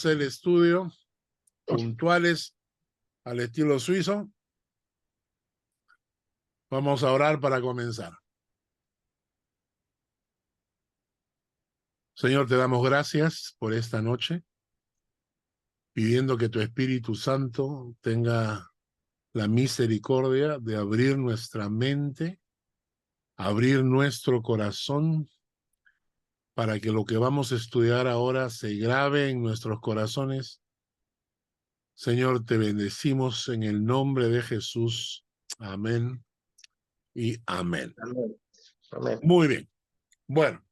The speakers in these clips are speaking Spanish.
Comenzamos el estudio, puntuales al estilo suizo. Vamos a orar para comenzar. Señor, te damos gracias por esta noche, pidiendo que tu Espíritu Santo tenga la misericordia de abrir nuestra mente, abrir nuestro corazón, para que lo que vamos a estudiar ahora se grabe en nuestros corazones. Señor, te bendecimos en el nombre de Jesús. Amén y amén. Amén. Amén. Muy bien. Bueno,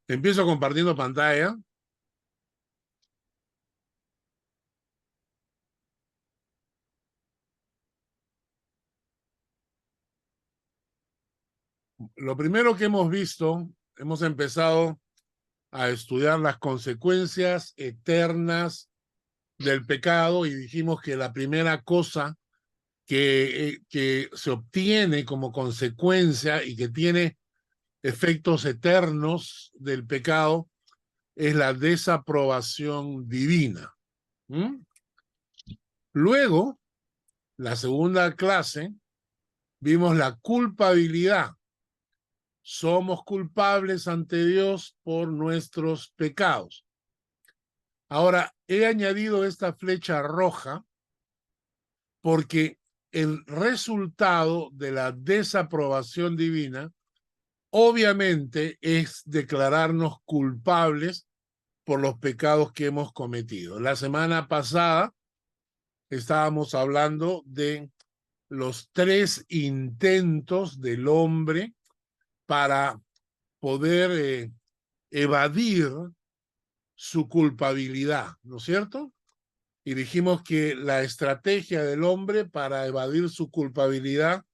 empiezo compartiendo pantalla. Lo primero que hemos visto, hemos empezado a estudiar las consecuencias eternas del pecado y dijimos que la primera cosa que se obtiene como consecuencia y que tiene efectos eternos del pecado es la desaprobación divina. Luego, la segunda clase, vimos la culpabilidad. Somos culpables ante Dios por nuestros pecados. Ahora, he añadido esta flecha roja porque el resultado de la desaprobación divina obviamente es declararnos culpables por los pecados que hemos cometido. La semana pasada estábamos hablando de los 3 intentos del hombre para poder evadir su culpabilidad, ¿no es cierto? Y dijimos que la estrategia del hombre para evadir su culpabilidad,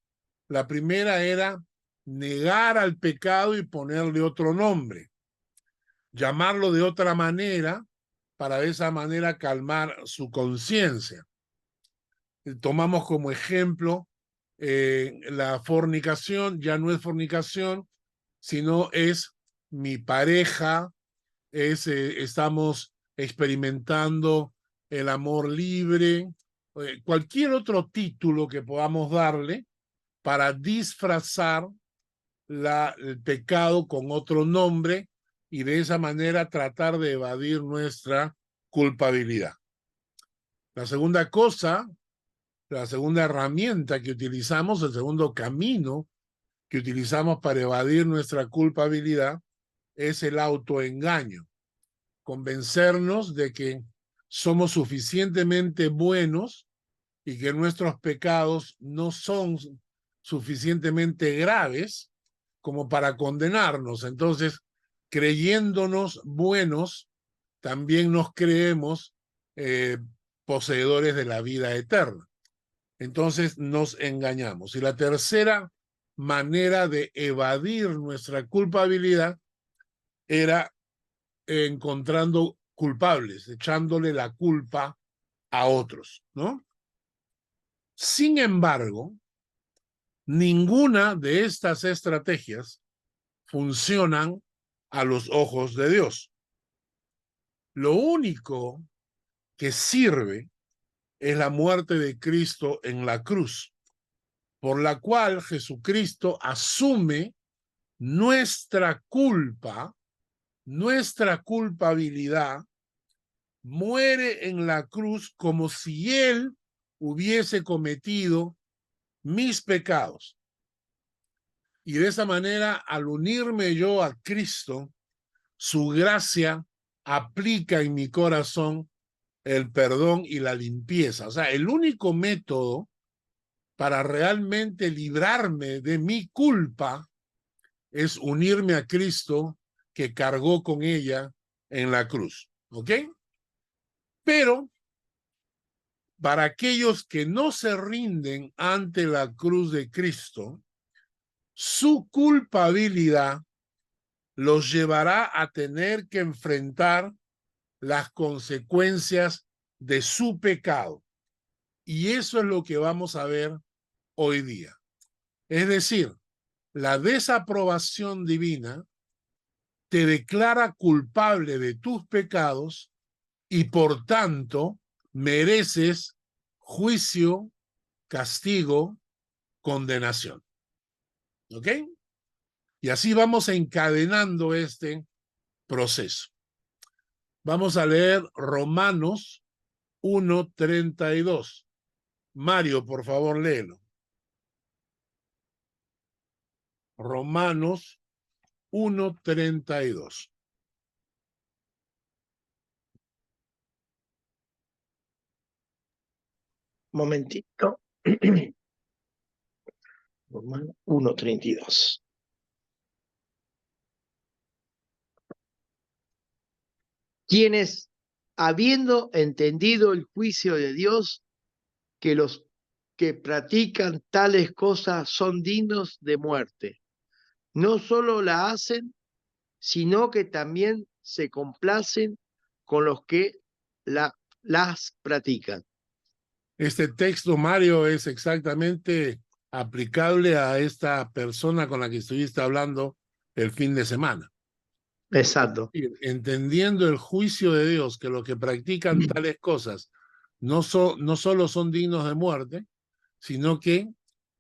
la primera era negar al pecado y ponerle otro nombre, llamarlo de otra manera para de esa manera calmar su conciencia. Tomamos como ejemplo la fornicación, ya no es fornicación, sino es mi pareja, estamos experimentando el amor libre, cualquier otro título que podamos darle para disfrazar el pecado con otro nombre y de esa manera tratar de evadir nuestra culpabilidad. La segunda cosa, la segunda herramienta que utilizamos, el segundo camino que utilizamos para evadir nuestra culpabilidad es el autoengaño. Convencernos de que somos suficientemente buenos y que nuestros pecados no son suficientemente graves como para condenarnos. Entonces, creyéndonos buenos, también nos creemos poseedores de la vida eterna. Entonces nos engañamos. Y la tercera manera de evadir nuestra culpabilidad era encontrando culpables, echándole la culpa a otros, ¿no? Sin embargo, ninguna de estas estrategias funcionan a los ojos de Dios. Lo único que sirve es la muerte de Cristo en la cruz, por la cual Jesucristo asume nuestra culpa, nuestra culpabilidad, muere en la cruz como si Él hubiese cometido mis pecados. Y de esa manera, al unirme yo a Cristo, su gracia aplica en mi corazón el perdón y la limpieza. O sea, el único método para realmente librarme de mi culpa es unirme a Cristo que cargó con ella en la cruz. ¿Ok? Pero para aquellos que no se rinden ante la cruz de Cristo, su culpabilidad los llevará a tener que enfrentar las consecuencias de su pecado. Y eso es lo que vamos a ver hoy día. Es decir, la desaprobación divina te declara culpable de tus pecados y por tanto mereces juicio, castigo, condenación. ¿Ok? Y así vamos encadenando este proceso. Vamos a leer Romanos 1:32. Mario, por favor, léelo. Romanos 1:32. Momentito. Romanos 1:32. Quienes, habiendo entendido el juicio de Dios, que los que practican tales cosas son dignos de muerte, no solo la hacen, sino que también se complacen con los que las practican. Este texto, Mario, es exactamente aplicable a esta persona con la que estuviste hablando el fin de semana. Exacto. Entendiendo el juicio de Dios, que los que practican tales cosas no solo son dignos de muerte, sino que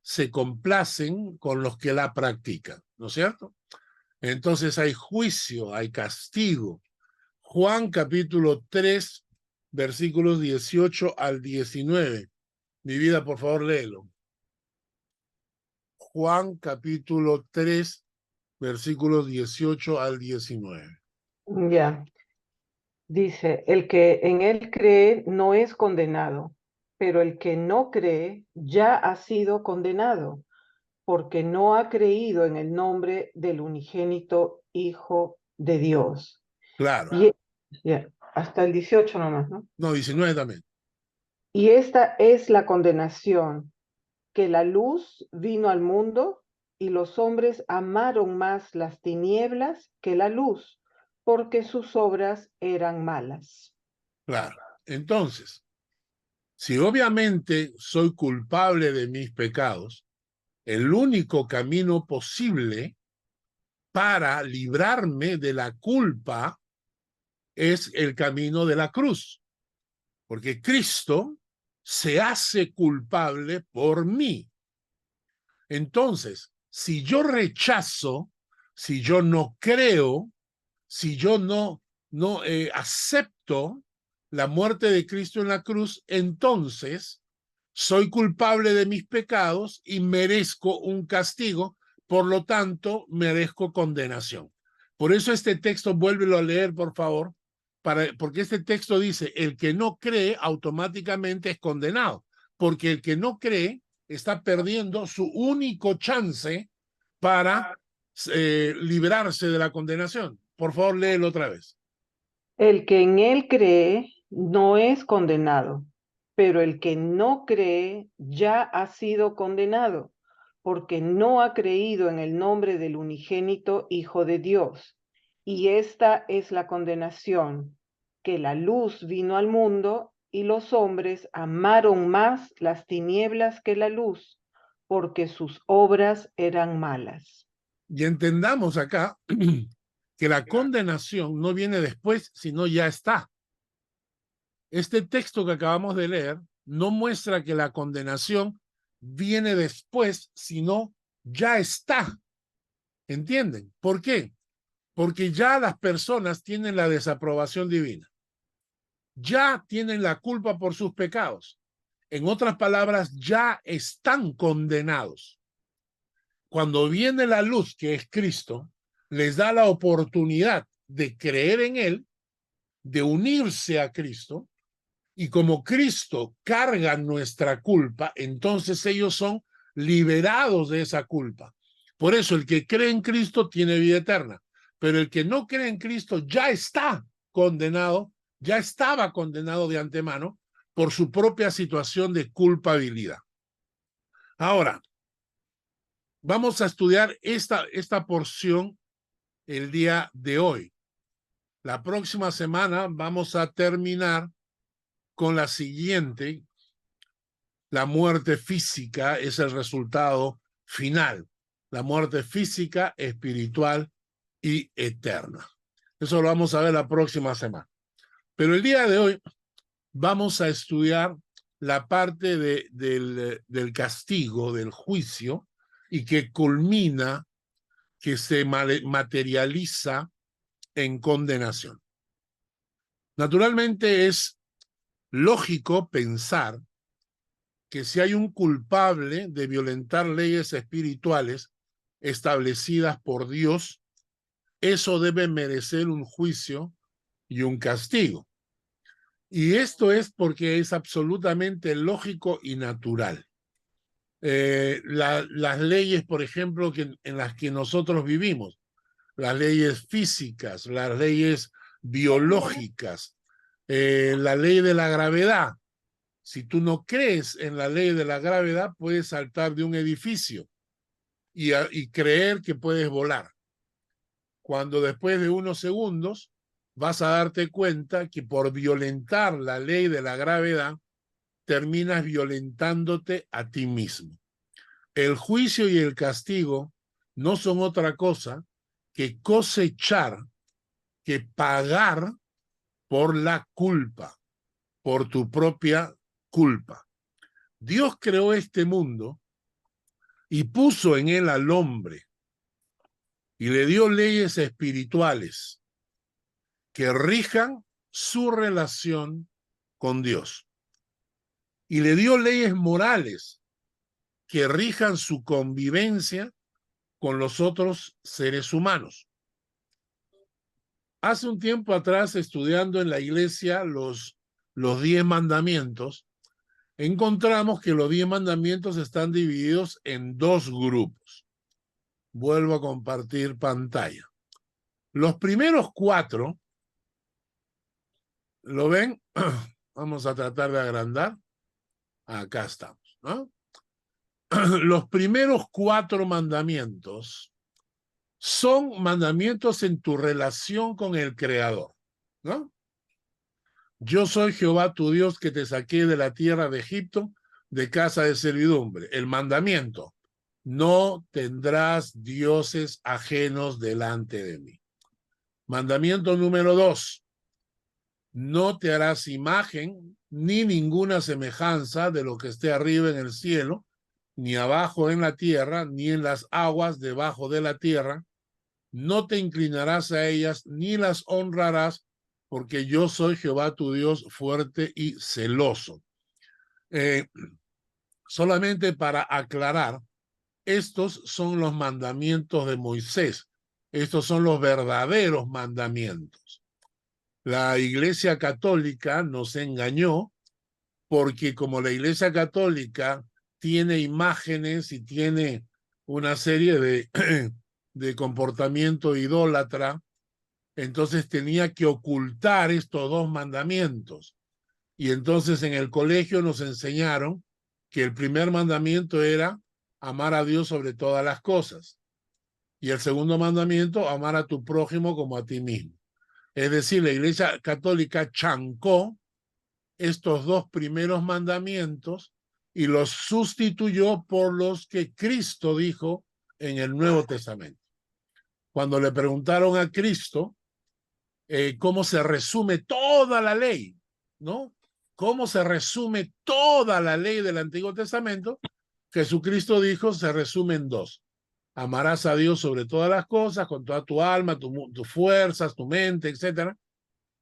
se complacen con los que la practican, ¿no es cierto? Entonces hay juicio, hay castigo. Juan capítulo 3, versículos 18 al 19. Mi vida, por favor, léelo. Juan capítulo 3, versículos 18 al 19. Ya, dice, el que en él cree no es condenado, pero el que no cree ya ha sido condenado, porque no ha creído en el nombre del unigénito Hijo de Dios. Claro. Y ya, hasta el 18 nomás, ¿no? No, 19 también. Y esta es la condenación, que la luz vino al mundo y los hombres amaron más las tinieblas que la luz, porque sus obras eran malas. Claro. Entonces, si obviamente soy culpable de mis pecados, el único camino posible para librarme de la culpa es el camino de la cruz, porque Cristo se hace culpable por mí. Entonces, si yo rechazo, si yo no creo, si yo no acepto la muerte de Cristo en la cruz, entonces soy culpable de mis pecados y merezco un castigo, por lo tanto, merezco condenación. Por eso este texto, vuélvelo a leer, por favor, porque este texto dice, el que no cree automáticamente es condenado, porque el que no cree está perdiendo su único chance para librarse de la condenación. Por favor, léelo otra vez. El que en él cree no es condenado, pero el que no cree ya ha sido condenado, porque no ha creído en el nombre del unigénito Hijo de Dios. Y esta es la condenación, que la luz vino al mundo y los hombres amaron más las tinieblas que la luz, porque sus obras eran malas. Y entendamos acá que la condenación no viene después, sino ya está. Este texto que acabamos de leer no muestra que la condenación viene después, sino ya está. ¿Entienden? ¿Por qué? Porque ya las personas tienen la desaprobación divina. Ya tienen la culpa por sus pecados. En otras palabras, ya están condenados. Cuando viene la luz, que es Cristo, les da la oportunidad de creer en Él, de unirse a Cristo, y como Cristo carga nuestra culpa, entonces ellos son liberados de esa culpa. Por eso el que cree en Cristo tiene vida eterna, pero el que no cree en Cristo ya está condenado, ya estaba condenado de antemano por su propia situación de culpabilidad. Ahora, vamos a estudiar esta porción el día de hoy. La próxima semana vamos a terminar con la siguiente. La muerte física es el resultado final. La muerte física, espiritual y eterna. Eso lo vamos a ver la próxima semana. Pero el día de hoy vamos a estudiar la parte del castigo, del juicio, y que culmina, que se materializa en condenación. Naturalmente es lógico pensar que si hay un culpable de violentar leyes espirituales establecidas por Dios, eso debe merecer un juicio y un castigo. Y esto es porque es absolutamente lógico y natural. Las leyes, por ejemplo, en las que nosotros vivimos, las leyes físicas, las leyes biológicas, la ley de la gravedad. Si tú no crees en la ley de la gravedad, puedes saltar de un edificio y creer que puedes volar. Cuando después de unos segundos vas a darte cuenta que por violentar la ley de la gravedad, terminas violentándote a ti mismo. El juicio y el castigo no son otra cosa que cosechar, que pagar por la culpa, por tu propia culpa. Dios creó este mundo y puso en él al hombre y le dio leyes espirituales que rijan su relación con Dios. Y le dio leyes morales que rijan su convivencia con los otros seres humanos. Hace un tiempo atrás, estudiando en la iglesia los 10 mandamientos, encontramos que los 10 mandamientos están divididos en 2 grupos. Vuelvo a compartir pantalla. Los primeros 4, ¿lo ven? Vamos a tratar de agrandar. Acá estamos, ¿no? Los primeros 4 mandamientos son mandamientos en tu relación con el Creador, ¿no? Yo soy Jehová tu Dios que te saqué de la tierra de Egipto, de casa de servidumbre. El mandamiento: no tendrás dioses ajenos delante de mí. Mandamiento número 2: no te harás imagen ni ninguna semejanza de lo que esté arriba en el cielo, ni abajo en la tierra, ni en las aguas debajo de la tierra. No te inclinarás a ellas, ni las honrarás, porque yo soy Jehová tu Dios fuerte y celoso. Solamente para aclarar, estos son los mandamientos de Moisés. Estos son los verdaderos mandamientos. La Iglesia Católica nos engañó porque como la Iglesia Católica tiene imágenes y tiene una serie de comportamiento idólatra, entonces tenía que ocultar estos 2 mandamientos. Y entonces en el colegio nos enseñaron que el primer mandamiento era amar a Dios sobre todas las cosas. Y el segundo mandamiento, amar a tu prójimo como a ti mismo. Es decir, la Iglesia Católica chancó estos 2 primeros mandamientos y los sustituyó por los que Cristo dijo en el Nuevo Testamento. Cuando le preguntaron a Cristo cómo se resume toda la ley, ¿no? ¿Cómo se resume toda la ley del Antiguo Testamento? Jesucristo dijo, se resume en 2. Amarás a Dios sobre todas las cosas, con toda tu alma, tus fuerzas, tu mente, etc.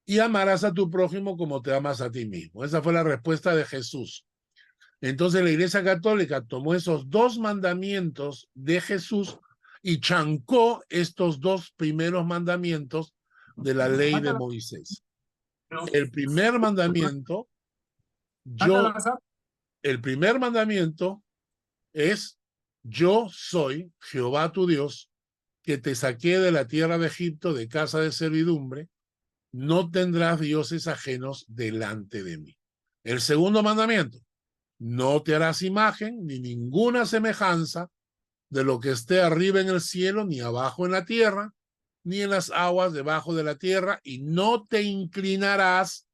Y amarás a tu prójimo como te amas a ti mismo. Esa fue la respuesta de Jesús. Entonces la Iglesia Católica tomó esos 2 mandamientos de Jesús y chancó estos 2 primeros mandamientos de la ley de Moisés. El primer mandamiento, el primer mandamiento es: yo soy Jehová tu Dios, que te saqué de la tierra de Egipto, de casa de servidumbre. No tendrás dioses ajenos delante de mí. El segundo mandamiento: no te harás imagen ni ninguna semejanza de lo que esté arriba en el cielo, ni abajo en la tierra, ni en las aguas debajo de la tierra, y no te inclinarás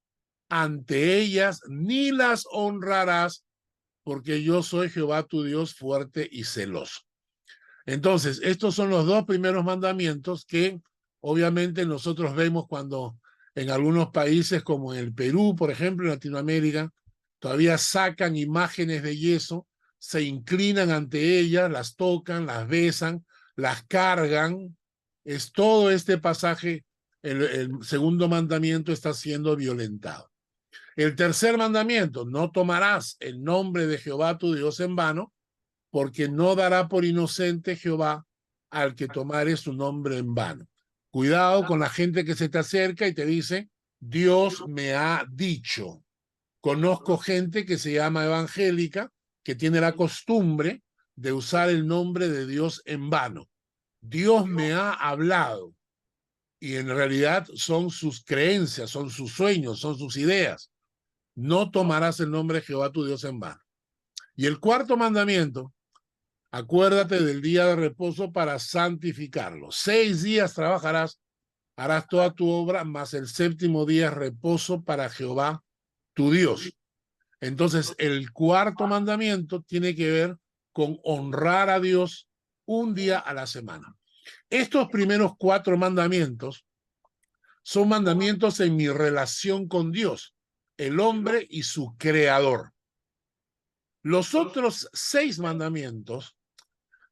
ante ellas, ni las honrarás, porque yo soy Jehová tu Dios fuerte y celoso. Entonces, estos son los 2 primeros mandamientos que obviamente nosotros vemos cuando En algunos países, como en el Perú, por ejemplo, en Latinoamérica, todavía sacan imágenes de yeso, se inclinan ante ellas, las tocan, las besan, las cargan. Es todo este pasaje, el segundo mandamiento está siendo violentado. El tercer mandamiento, no tomarás el nombre de Jehová tu Dios en vano, porque no dará por inocente Jehová al que tomare su nombre en vano. Cuidado con la gente que se te acerca y te dice, Dios me ha dicho. Conozco gente que se llama evangélica, que tiene la costumbre de usar el nombre de Dios en vano. Dios me ha hablado. Y en realidad son sus creencias, son sus sueños, son sus ideas. No tomarás el nombre de Jehová tu Dios en vano. Y el cuarto mandamiento, acuérdate del día de reposo para santificarlo. 6 días trabajarás, harás toda tu obra, mas el séptimo día es reposo para Jehová tu Dios. Entonces, el cuarto mandamiento tiene que ver con honrar a Dios un día a la semana. Estos primeros 4 mandamientos son mandamientos en mi relación con Dios, el hombre y su creador. Los otros 6 mandamientos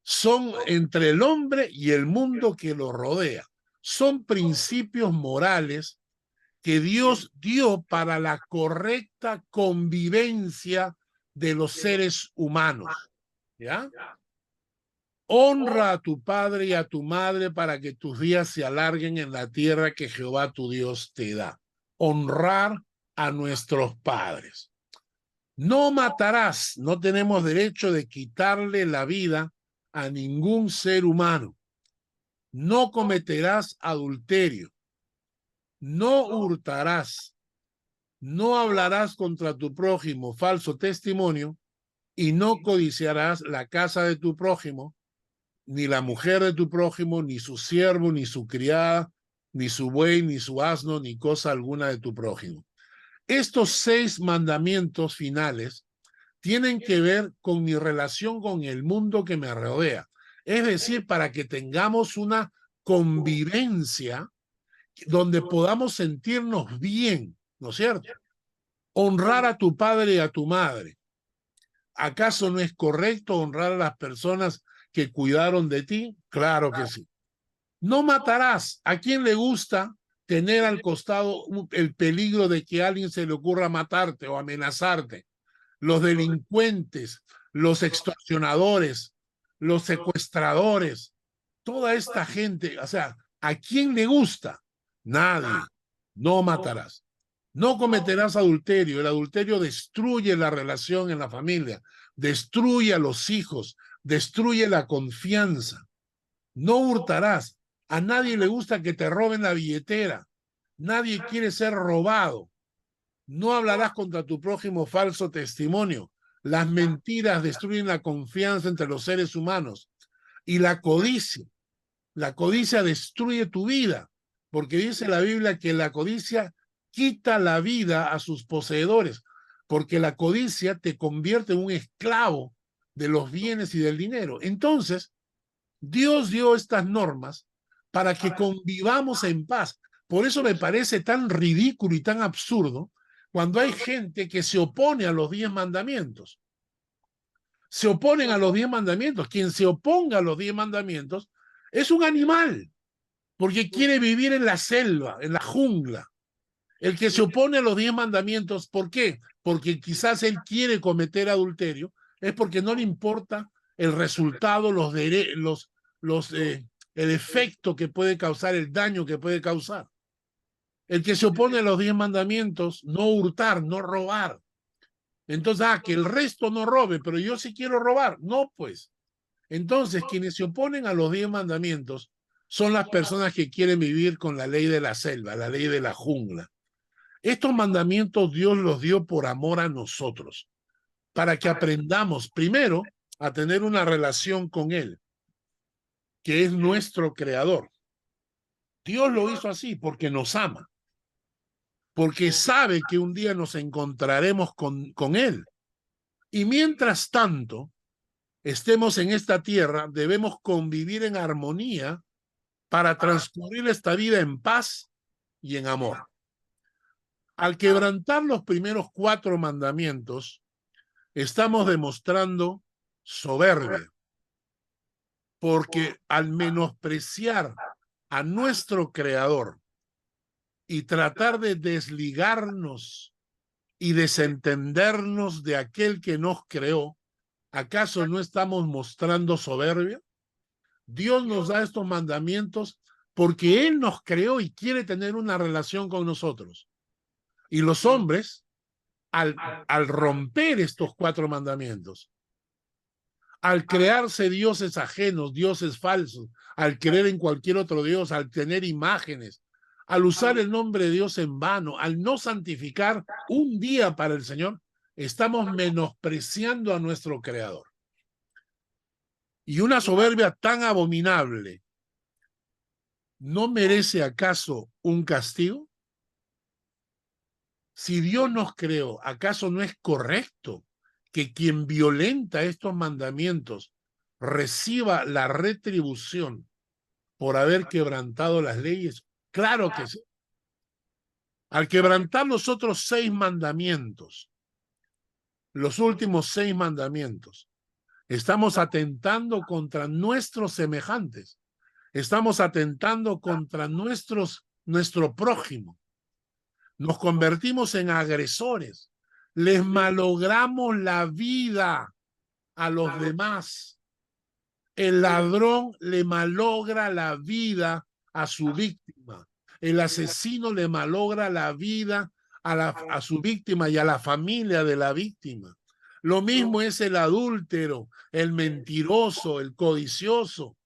son entre el hombre y el mundo que lo rodea. Son principios morales que Dios dio para la correcta convivencia de los seres humanos. ¿Ya? Honra a tu padre y a tu madre para que tus días se alarguen en la tierra que Jehová tu Dios te da. Honrar a nuestros padres. No matarás, no tenemos derecho de quitarle la vida a ningún ser humano. No cometerás adulterio. No hurtarás. No hablarás contra tu prójimo falso testimonio y no codiciarás la casa de tu prójimo, ni la mujer de tu prójimo, ni su siervo, ni su criada, ni su buey, ni su asno, ni cosa alguna de tu prójimo. Estos 6 mandamientos finales tienen que ver con mi relación con el mundo que me rodea. Es decir, para que tengamos una convivencia donde podamos sentirnos bien, ¿no es cierto? Honrar a tu padre y a tu madre. ¿Acaso no es correcto honrar a las personas que cuidaron de ti? Claro que sí. No matarás. ¿A quién le gusta tener al costado el peligro de que a alguien se le ocurra matarte o amenazarte? Los delincuentes, los extorsionadores, los secuestradores, toda esta gente, o sea, ¿a quién le gusta? Nadie. No matarás. No cometerás adulterio. El adulterio destruye la relación en la familia, destruye a los hijos, destruye la confianza. No hurtarás. A nadie le gusta que te roben la billetera. Nadie quiere ser robado. No hablarás contra tu prójimo falso testimonio. Las mentiras destruyen la confianza entre los seres humanos. Y la codicia destruye tu vida, porque dice la Biblia que la codicia quita la vida a sus poseedores, porque la codicia te convierte en un esclavo de los bienes y del dinero. Entonces, Dios dio estas normas para que convivamos en paz. Por eso me parece tan ridículo y tan absurdo cuando hay gente que se opone a los 10 mandamientos. Se oponen a los 10 mandamientos. Quien se oponga a los 10 mandamientos es un animal, porque quiere vivir en la selva, en la jungla. El que se opone a los 10 mandamientos, ¿por qué? Porque quizás él quiere cometer adulterio, es porque no le importa el resultado, el efecto que puede causar, el daño que puede causar. El que se opone a los 10 mandamientos, no hurtar, no robar. Entonces, que el resto no robe, pero yo sí quiero robar. No, pues. Entonces, quienes se oponen a los 10 mandamientos son las personas que quieren vivir con la ley de la selva, la ley de la jungla. Estos mandamientos Dios los dio por amor a nosotros, para que aprendamos primero a tener una relación con Él, que es nuestro creador. Dios lo hizo así porque nos ama, porque sabe que un día nos encontraremos con Él. Y mientras tanto, estemos en esta tierra, debemos convivir en armonía para transcurrir esta vida en paz y en amor. Al quebrantar los primeros 4 mandamientos, estamos demostrando soberbia, porque al menospreciar a nuestro Creador y tratar de desligarnos y desentendernos de aquel que nos creó, ¿acaso no estamos mostrando soberbia? Dios nos da estos mandamientos porque Él nos creó y quiere tener una relación con nosotros. Y los hombres, al romper estos 4 mandamientos, al crearse dioses ajenos, dioses falsos, al creer en cualquier otro dios, al tener imágenes, al usar el nombre de Dios en vano, al no santificar un día para el Señor, estamos menospreciando a nuestro Creador. Y una soberbia tan abominable, ¿no merece acaso un castigo? Si Dios nos creó, ¿acaso no es correcto que quien violenta estos mandamientos reciba la retribución por haber quebrantado las leyes? Claro que sí. Al quebrantar los otros 6 mandamientos, los últimos 6 mandamientos, estamos atentando contra nuestros semejantes, estamos atentando contra nuestro prójimo. Nos convertimos en agresores, les malogramos la vida a los demás. El ladrón le malogra la vida a su víctima. El asesino le malogra la vida a su víctima y a la familia de la víctima. Lo mismo es el adúltero, el mentiroso, el codicioso,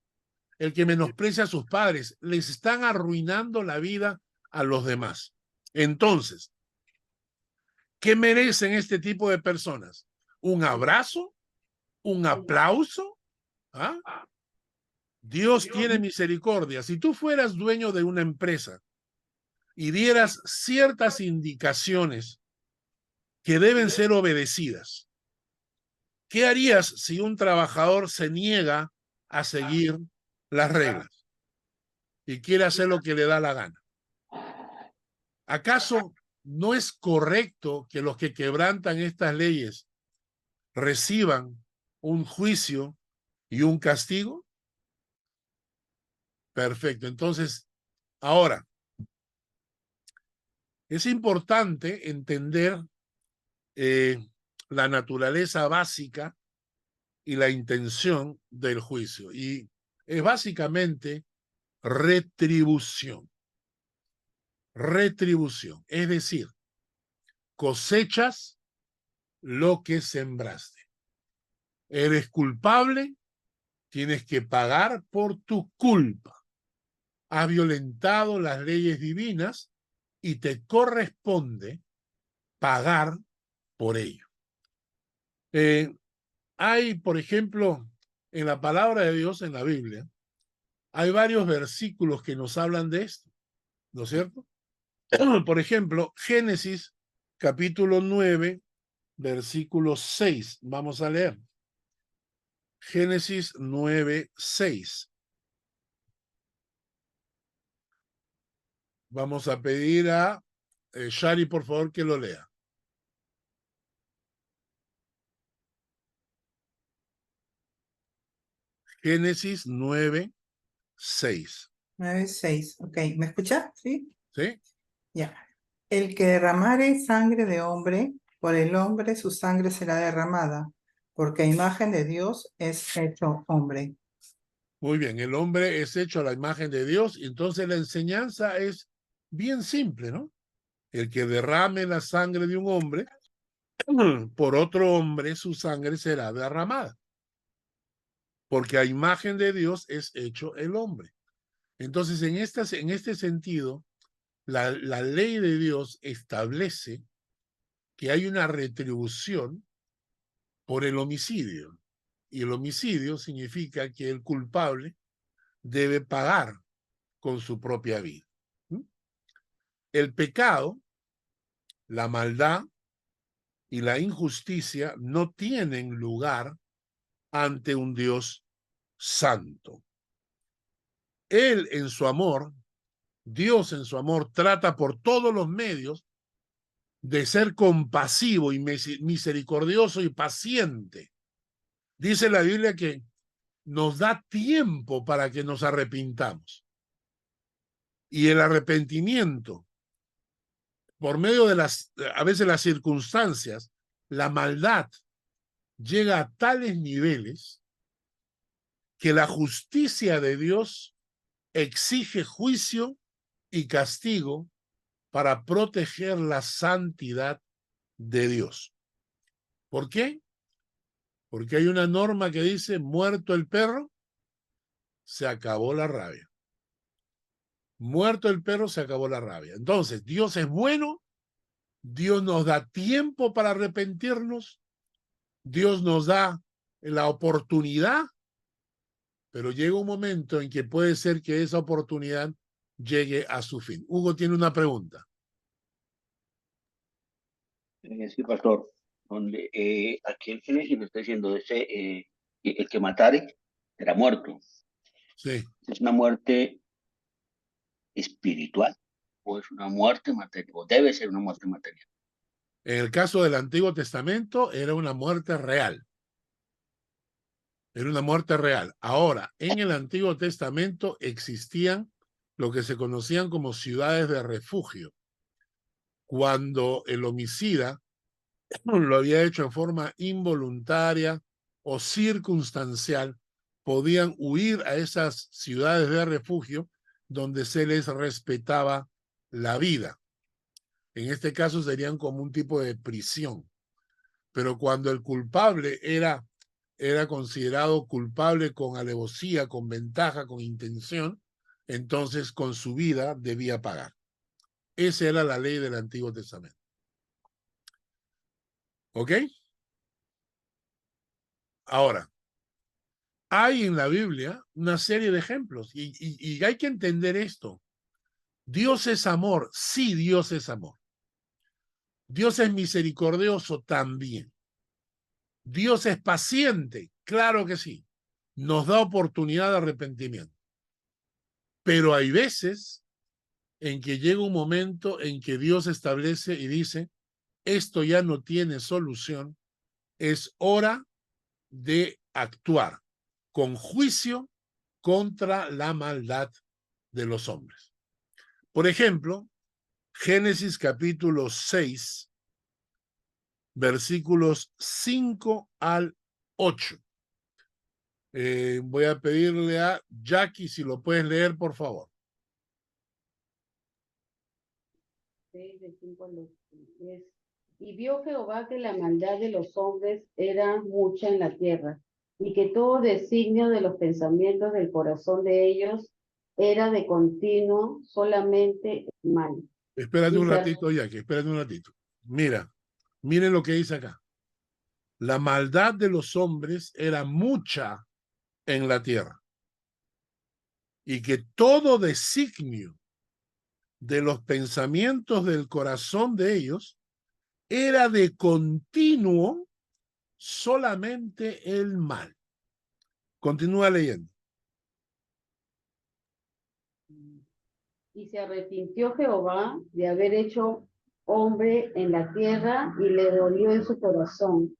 el que menosprecia a sus padres. Les están arruinando la vida a los demás. Entonces, ¿qué merecen este tipo de personas? ¿Un abrazo? ¿Un aplauso? ¿Ah? Dios tiene misericordia. Si tú fueras dueño de una empresa y dieras ciertas indicaciones que deben ser obedecidas, ¿qué harías si un trabajador se niega a seguir las reglas y quiere hacer lo que le da la gana? ¿Acaso no es correcto que los que quebrantan estas leyes reciban un juicio y un castigo? Perfecto. Entonces, ahora, es importante entender la naturaleza básica y la intención del juicio. Y es básicamente retribución. Retribución. Es decir, cosechas lo que sembraste. Eres culpable, tienes que pagar por tu culpa. Has violentado las leyes divinas y te corresponde pagar por ello. Hay, por ejemplo, en la palabra de Dios, en la Biblia, hay varios versículos que nos hablan de esto, ¿no es cierto? Por ejemplo, Génesis capítulo 9, versículo 6. Vamos a leer. Génesis 9, 6. Vamos a pedir a Shari, por favor, que lo lea. Génesis 9, 6. 9:6. Ok, ¿me escucha? ¿Sí? ¿Sí? Ya. El que derramare sangre de hombre, por el hombre su sangre será derramada, porque a imagen de Dios es hecho hombre. Muy bien, el hombre es hecho a la imagen de Dios, y entonces la enseñanza es bien simple, ¿no? El que derrame la sangre de un hombre, por otro hombre su sangre será derramada. Porque a imagen de Dios es hecho el hombre. Entonces, en este sentido, la ley de Dios establece que hay una retribución por el homicidio. Y el homicidio significa que el culpable debe pagar con su propia vida. El pecado, la maldad y la injusticia no tienen lugar ante un Dios santo. Él en su amor, Dios en su amor, trata por todos los medios de ser compasivo y misericordioso y paciente. Dice la Biblia que nos da tiempo para que nos arrepintamos. Y el arrepentimiento, por medio de a veces las circunstancias, la maldad llega a tales niveles que la justicia de Dios exige juicio y castigo para proteger la santidad de Dios. ¿Por qué? Porque hay una norma que dice, muerto el perro, se acabó la rabia. Muerto el perro, se acabó la rabia. Entonces, Dios es bueno, Dios nos da tiempo para arrepentirnos, Dios nos da la oportunidad, pero llega un momento en que puede ser que esa oportunidad llegue a su fin. Hugo tiene una pregunta. Sí, pastor, donde aquí el Génesis lo está diciendo, el que matare será muerto. Sí. ¿Es una muerte espiritual o es una muerte material? O debe ser una muerte material. En el caso del Antiguo Testamento era una muerte real. Era una muerte real. Ahora, en el Antiguo Testamento existían lo que se conocían como ciudades de refugio. Cuando el homicida lo había hecho en forma involuntaria o circunstancial, podían huir a esas ciudades de refugio donde se les respetaba la vida. En este caso serían como un tipo de prisión. Pero cuando el culpable era considerado culpable con alevosía, con ventaja, con intención, entonces con su vida debía pagar. Esa era la ley del Antiguo Testamento. ¿Ok? Ahora, hay en la Biblia una serie de ejemplos y hay que entender esto. Dios es amor, sí, Dios es amor. Dios es misericordioso también. Dios es paciente, claro que sí. Nos da oportunidad de arrepentimiento. Pero hay veces en que llega un momento en que Dios establece y dice, esto ya no tiene solución, es hora de actuar con juicio contra la maldad de los hombres. Por ejemplo, Génesis capítulo 6, versículos 5 al 8. Voy a pedirle a Jackie si lo puedes leer, por favor. Y vio Jehová que la maldad de los hombres era mucha en la tierra, y que todo designio de los pensamientos del corazón de ellos era de continuo solamente el mal. Espérate un ratito, Jackie, espérate un ratito. Miren lo que dice acá. La maldad de los hombres era mucha en la tierra, y que todo designio de los pensamientos del corazón de ellos era de continuo solamente el mal. Continúa leyendo. Y se arrepintió Jehová de haber hecho hombre en la tierra, y le dolió en su corazón.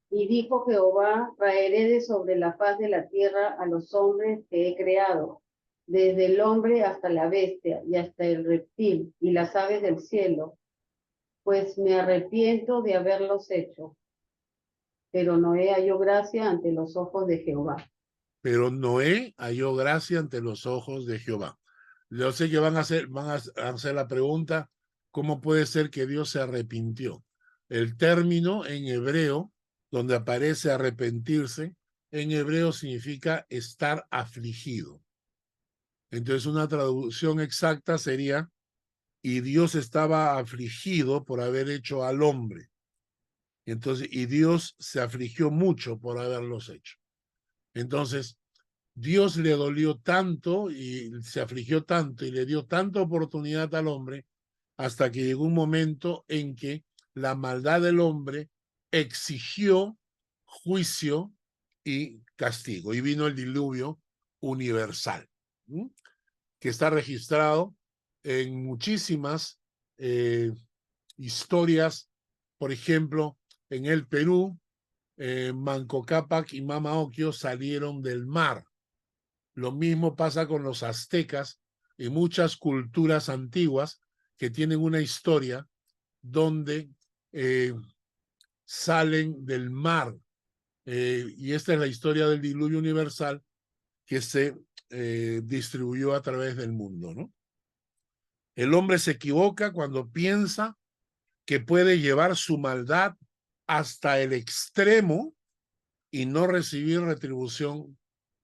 Y dijo Jehová, traeré de sobre la faz de la tierra a los hombres que he creado, desde el hombre hasta la bestia y hasta el reptil y las aves del cielo, pues me arrepiento de haberlos hecho. Pero Noé halló gracia ante los ojos de Jehová. Pero Noé halló gracia ante los ojos de Jehová. Yo sé que van a hacer la pregunta, ¿cómo puede ser que Dios se arrepintió? El término en hebreo, donde aparece arrepentirse, en hebreo significa estar afligido. Entonces una traducción exacta sería, y Dios estaba afligido por haber hecho al hombre. Entonces, y Dios se afligió mucho por haberlos hecho. Entonces, Dios le dolió tanto y se afligió tanto y le dio tanta oportunidad al hombre hasta que llegó un momento en que la maldad del hombre exigió juicio y castigo. Y vino el diluvio universal, ¿sí? Que está registrado en muchísimas historias, por ejemplo, en el Perú, Manco Cápac y Mama Ocllo salieron del mar. Lo mismo pasa con los aztecas y muchas culturas antiguas que tienen una historia donde salen del mar. Y esta es la historia del diluvio universal que se distribuyó a través del mundo, ¿no? El hombre se equivoca cuando piensa que puede llevar su maldad hasta el extremo y no recibir retribución,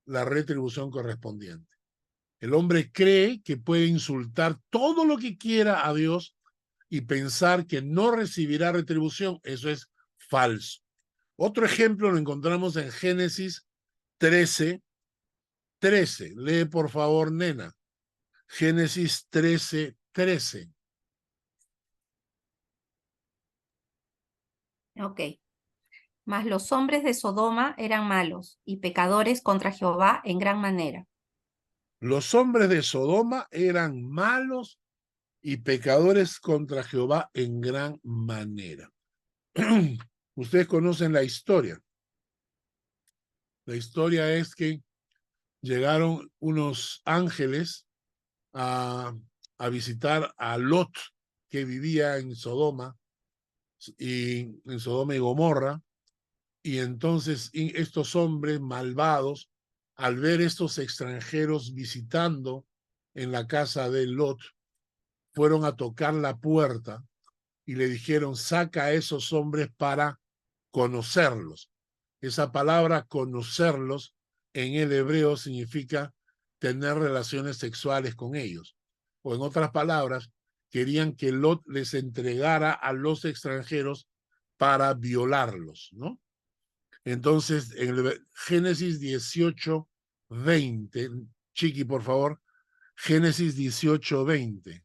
la retribución correspondiente. El hombre cree que puede insultar todo lo que quiera a Dios y pensar que no recibirá retribución. Eso es falso. Otro ejemplo lo encontramos en Génesis 13:13. Lee por favor, nena. Génesis 13:13. Ok. Mas los hombres de Sodoma eran malos y pecadores contra Jehová en gran manera. Los hombres de Sodoma eran malos y pecadores contra Jehová en gran manera. Ustedes conocen la historia. La historia es que llegaron unos ángeles a visitar a Lot, que vivía en Sodoma y Gomorra, y entonces estos hombres malvados, al ver estos extranjeros visitando en la casa de Lot, fueron a tocar la puerta y le dijeron: saca a esos hombres para conocerlos. Esa palabra conocerlos en el hebreo significa tener relaciones sexuales con ellos. O en otras palabras, querían que Lot les entregara a los extranjeros para violarlos, ¿no? Entonces, en el Génesis 18:20, Chiqui, por favor, Génesis 18:20.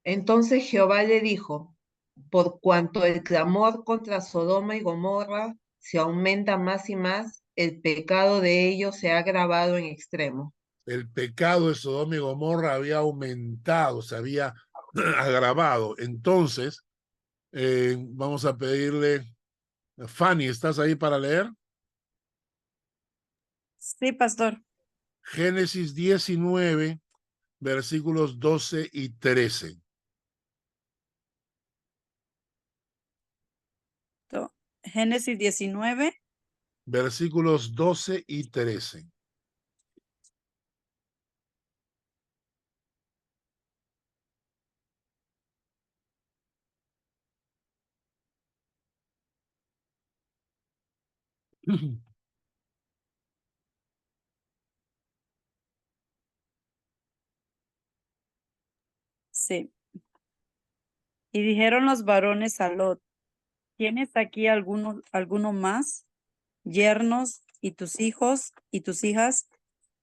Entonces Jehová le dijo: por cuanto el clamor contra Sodoma y Gomorra se aumenta más y más, el pecado de ellos se ha agravado en extremo. El pecado de Sodoma y Gomorra había aumentado, se había agravado. Entonces, vamos a pedirle, Fanny, ¿estás ahí para leer? Sí, pastor. Génesis 19, versículos 12 y 13. Génesis 19. Versículos 12 y 13. Sí. Y dijeron los varones a Lot: ¿tienes aquí alguno más? Yernos y tus hijos y tus hijas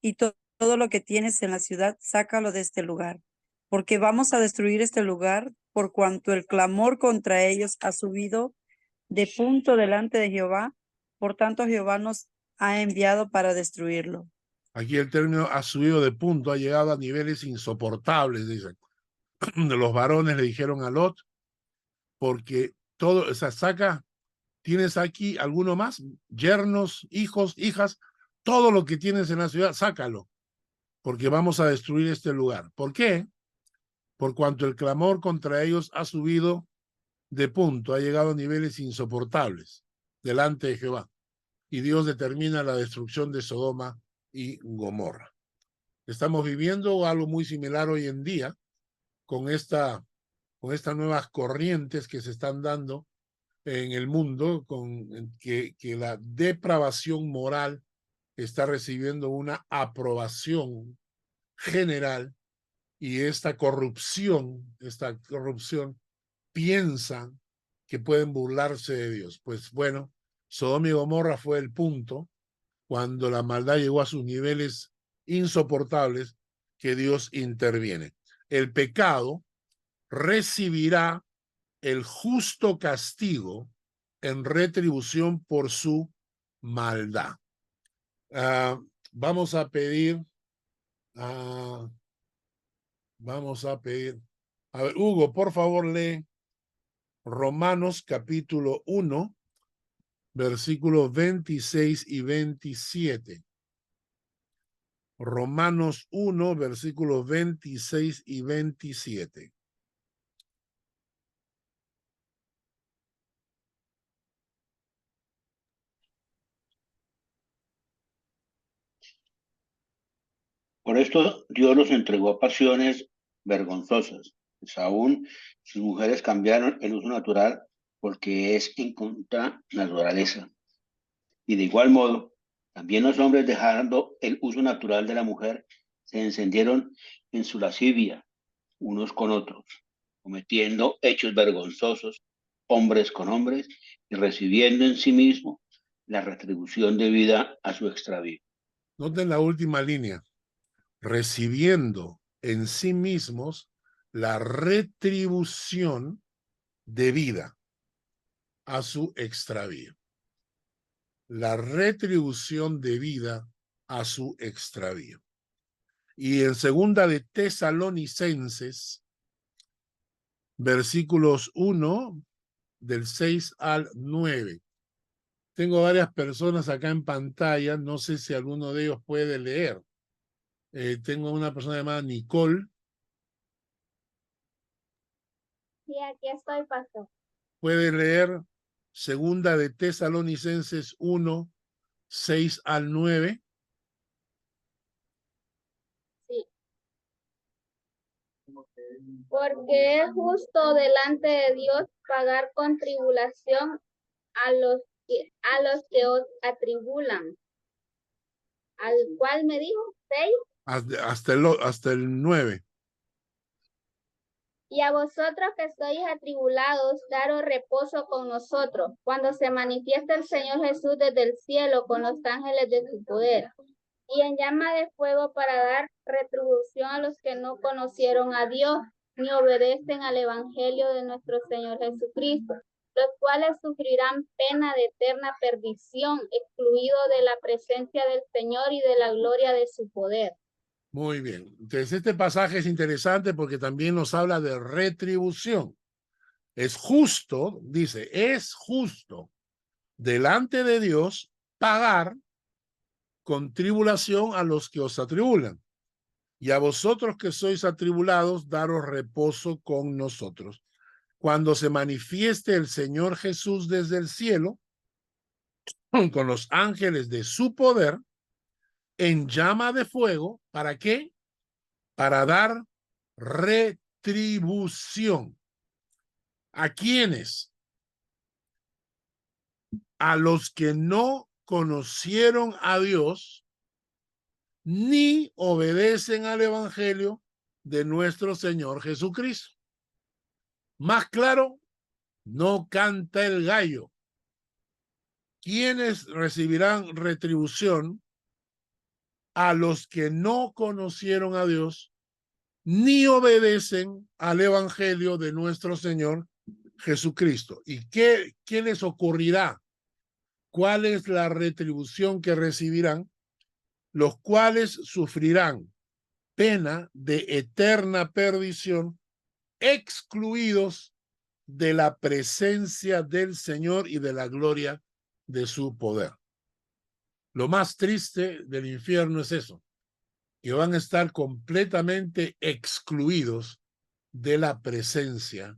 y todo lo que tienes en la ciudad, sácalo de este lugar, porque vamos a destruir este lugar por cuanto el clamor contra ellos ha subido de punto delante de Jehová. Por tanto, Jehová nos ha enviado para destruirlo. Aquí el término ha subido de punto, ha llegado a niveles insoportables, dicen. Los varones le dijeron a Lot, porque todo, o sea, saca, tienes aquí alguno más, yernos, hijos, hijas, todo lo que tienes en la ciudad, sácalo, porque vamos a destruir este lugar. ¿Por qué? Por cuanto el clamor contra ellos ha subido de punto, ha llegado a niveles insoportables delante de Jehová. Y Dios determina la destrucción de Sodoma y Gomorra. Estamos viviendo algo muy similar hoy en día con estas nuevas corrientes que se están dando en el mundo, con que la depravación moral está recibiendo una aprobación general, y esta corrupción piensan que pueden burlarse de Dios. Pues bueno, Sodoma y Gomorra fue el punto cuando la maldad llegó a sus niveles insoportables que Dios interviene. El pecado recibirá el justo castigo en retribución por su maldad. vamos a pedir, a ver, Hugo, por favor, lee Romanos capítulo 1, versículos 26 y 27. Romanos 1, versículos 26 y 27. Por esto Dios los entregó a pasiones vergonzosas, pues aún sus mujeres cambiaron el uso natural porque es en contra naturaleza. Y de igual modo, también los hombres, dejando el uso natural de la mujer, se encendieron en su lascivia unos con otros, cometiendo hechos vergonzosos, hombres con hombres, y recibiendo en sí mismo la retribución debida a su extravío. Noten la última línea. Recibiendo en sí mismos la retribución debida a su extravío. La retribución debida a su extravío. Y en segunda de Tesalonicenses, versículos 1, del 6 al 9. Tengo varias personas acá en pantalla, no sé si alguno de ellos puede leer. Tengo una persona llamada Nicole. Sí, aquí estoy, pastor. Puede leer segunda de Tesalonicenses 1, 6 al 9. Sí. Porque es justo delante de Dios pagar con tribulación a los que os atribulan. ¿Al cual me dijo? 6. Hasta el 9. Y a vosotros que sois atribulados, daros reposo con nosotros, cuando se manifieste el Señor Jesús desde el cielo con los ángeles de su poder, y en llama de fuego para dar retribución a los que no conocieron a Dios, ni obedecen al Evangelio de nuestro Señor Jesucristo, los cuales sufrirán pena de eterna perdición, excluidos de la presencia del Señor y de la gloria de su poder. Muy bien. Entonces, este pasaje es interesante porque también nos habla de retribución. Es justo, dice, es justo delante de Dios pagar con tribulación a los que os atribulan. Y a vosotros que sois atribulados, daros reposo con nosotros. Cuando se manifieste el Señor Jesús desde el cielo, con los ángeles de su poder, en llama de fuego, ¿para qué? Para dar retribución. ¿A quiénes? A los que no conocieron a Dios ni obedecen al Evangelio de nuestro Señor Jesucristo. Más claro, no canta el gallo. ¿Quiénes recibirán retribución? A los que no conocieron a Dios ni obedecen al Evangelio de nuestro Señor Jesucristo. ¿Y qué les ocurrirá? ¿Cuál es la retribución que recibirán? Los cuales sufrirán pena de eterna perdición, excluidos de la presencia del Señor y de la gloria de su poder. Lo más triste del infierno es eso, que van a estar completamente excluidos de la presencia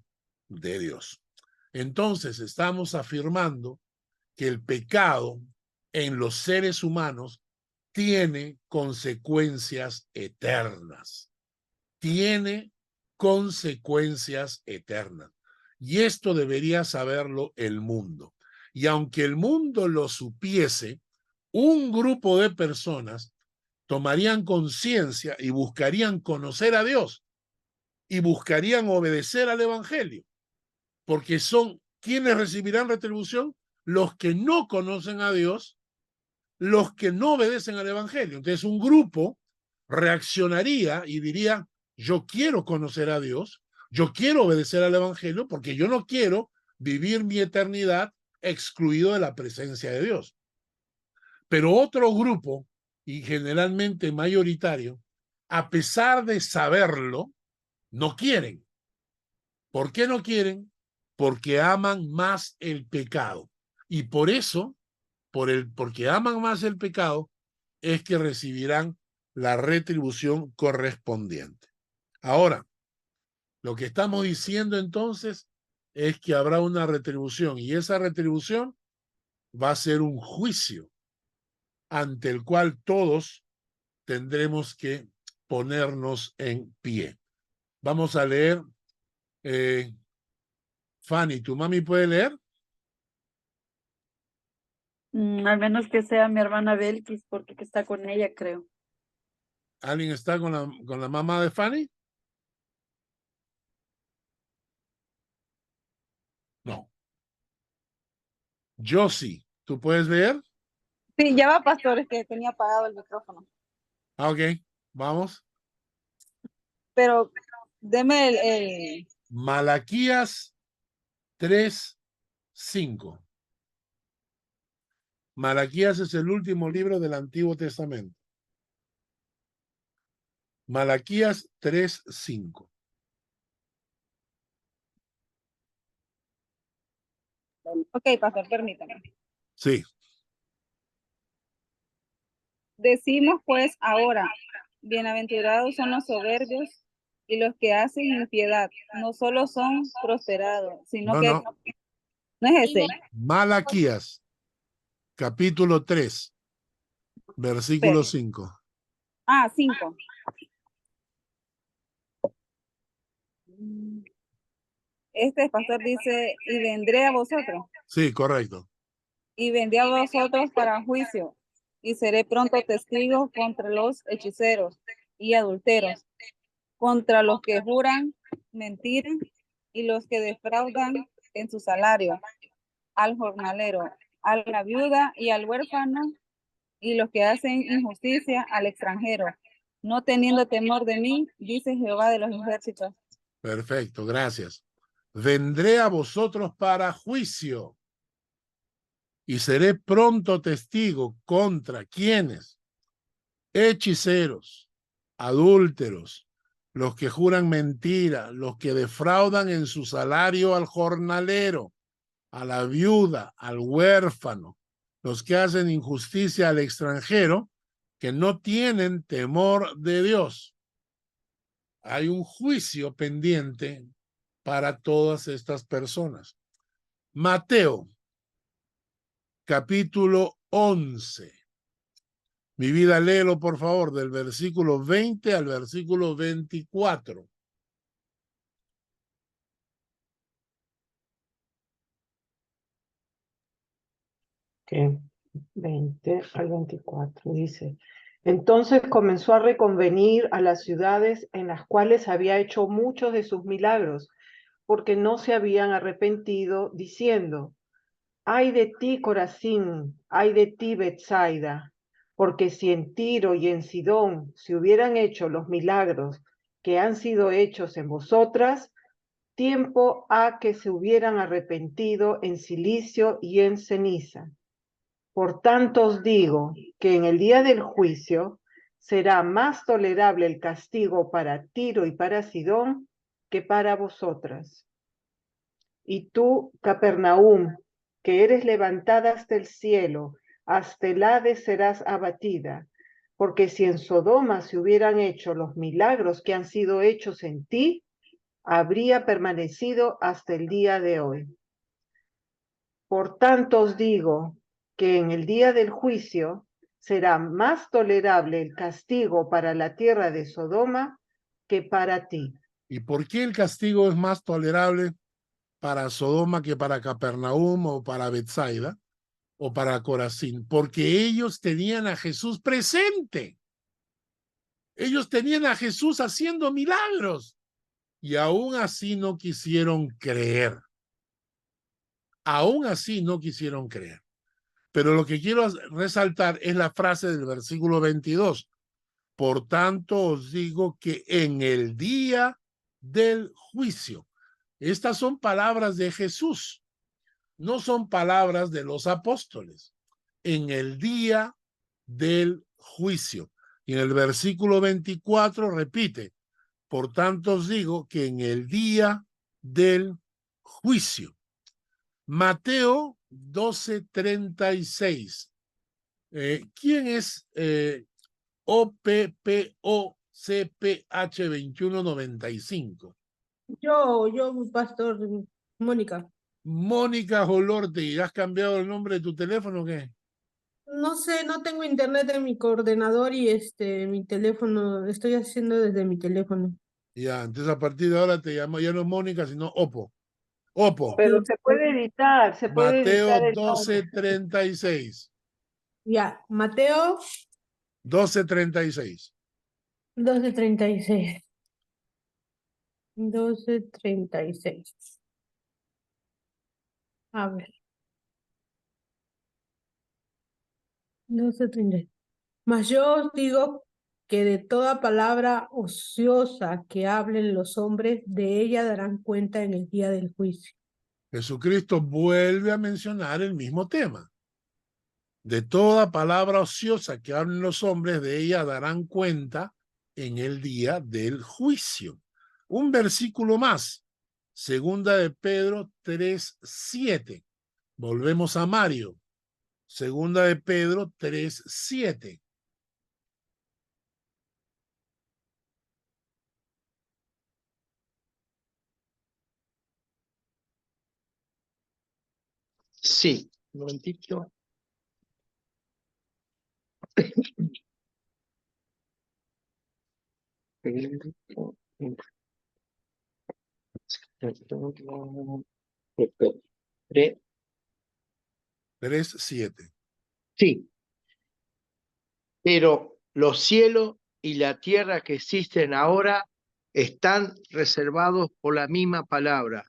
de Dios. Entonces estamos afirmando que el pecado en los seres humanos tiene consecuencias eternas. Tiene consecuencias eternas. Y esto debería saberlo el mundo. Y aunque el mundo lo supiese, un grupo de personas tomarían conciencia y buscarían conocer a Dios y buscarían obedecer al Evangelio, porque son quienes recibirán retribución, los que no conocen a Dios, los que no obedecen al Evangelio. Entonces un grupo reaccionaría y diría, yo quiero conocer a Dios, yo quiero obedecer al Evangelio porque yo no quiero vivir mi eternidad excluido de la presencia de Dios. Pero otro grupo y generalmente mayoritario, a pesar de saberlo, no quieren. ¿Por qué no quieren? Porque aman más el pecado. Y por eso, porque aman más el pecado, es que recibirán la retribución correspondiente. Ahora, lo que estamos diciendo entonces es que habrá una retribución, y esa retribución va a ser un juicio ante el cual todos tendremos que ponernos en pie. Vamos a leer. Fanny, ¿tu mami puede leer? Al menos que sea mi hermana Belkis, porque que está con ella, creo. ¿Alguien está con la mamá de Fanny? No. Josie, ¿tú puedes leer? Sí, ya va, pastor, es que tenía apagado el micrófono. Ah, ok, vamos. Pero deme el... Malaquías 3:5. Malaquías es el último libro del Antiguo Testamento. Malaquías 3:5. Ok, pastor, permítame. Sí. Decimos pues ahora, bienaventurados son los soberbios y los que hacen impiedad, no solo son prosperados, sino No, que... no. No es ese. Malaquías, capítulo 3, versículo 5. 5. Este pastor dice, y vendré a vosotros. Sí, correcto. Y vendré a vosotros para juicio, y seré pronto testigo contra los hechiceros y adulteros, contra los que juran mentira y los que defraudan en su salario, al jornalero, a la viuda y al huérfano, y los que hacen injusticia al extranjero, no teniendo temor de mí, dice Jehová de los ejércitos. Perfecto, gracias. Vendré a vosotros para juicio y seré pronto testigo contra quienes, hechiceros, adúlteros, los que juran mentira, los que defraudan en su salario al jornalero, a la viuda, al huérfano, los que hacen injusticia al extranjero, que no tienen temor de Dios. Hay un juicio pendiente para todas estas personas. Mateo, capítulo 11. Mi vida, léelo por favor, del versículo 20 al versículo 24. Okay. 20 al 24 dice: Entonces comenzó a reconvenir a las ciudades en las cuales había hecho muchos de sus milagros, porque no se habían arrepentido, diciendo: Ay de ti, Corazín, ay de ti, Betsaida, porque si en Tiro y en Sidón se hubieran hecho los milagros que han sido hechos en vosotras, tiempo ha que se hubieran arrepentido en cilicio y en ceniza. Por tanto os digo que en el día del juicio será más tolerable el castigo para Tiro y para Sidón que para vosotras. Y tú, Capernaum, que eres levantada hasta el cielo, hasta el Hades serás abatida, porque si en Sodoma se hubieran hecho los milagros que han sido hechos en ti, habría permanecido hasta el día de hoy. Por tanto os digo que en el día del juicio será más tolerable el castigo para la tierra de Sodoma que para ti. ¿Y por qué el castigo es más tolerable para Sodoma que para Capernaum o para Betsaida o para Corazín? Porque ellos tenían a Jesús presente. Ellos tenían a Jesús haciendo milagros y aún así no quisieron creer. Aún así no quisieron creer. Pero lo que quiero resaltar es la frase del versículo 22. Por tanto os digo que en el día del juicio. Estas son palabras de Jesús, no son palabras de los apóstoles. En el día del juicio. Y en el versículo 24 repite, por tanto os digo que en el día del juicio. Mateo 12:36. ¿Quién es OPPOCPH 2195? Yo, pastor Mónica. Mónica Jolorte, ¿has cambiado el nombre de tu teléfono o qué? No sé, no tengo internet en mi ordenador y mi teléfono, estoy haciendo desde mi teléfono. Ya, entonces a partir de ahora te llamo, ya no Mónica, sino Opo. Opo. Pero Sí, se puede editar Mateo el nombre. 12:36. ya, Mateo 12:36. 12:36. 12:36. A ver, 12:36. Mas yo os digo que de toda palabra ociosa que hablen los hombres, de ella darán cuenta en el día del juicio. Jesucristo vuelve a mencionar el mismo tema. De toda palabra ociosa que hablen los hombres, de ella darán cuenta en el día del juicio. Un versículo más. Segunda de Pedro 3:7. Volvemos a Mario. Segunda de Pedro 3:7. Sí, un momentito. Tre- 3:7. Sí, pero los cielos y la tierra que existen ahora están reservados por la misma palabra,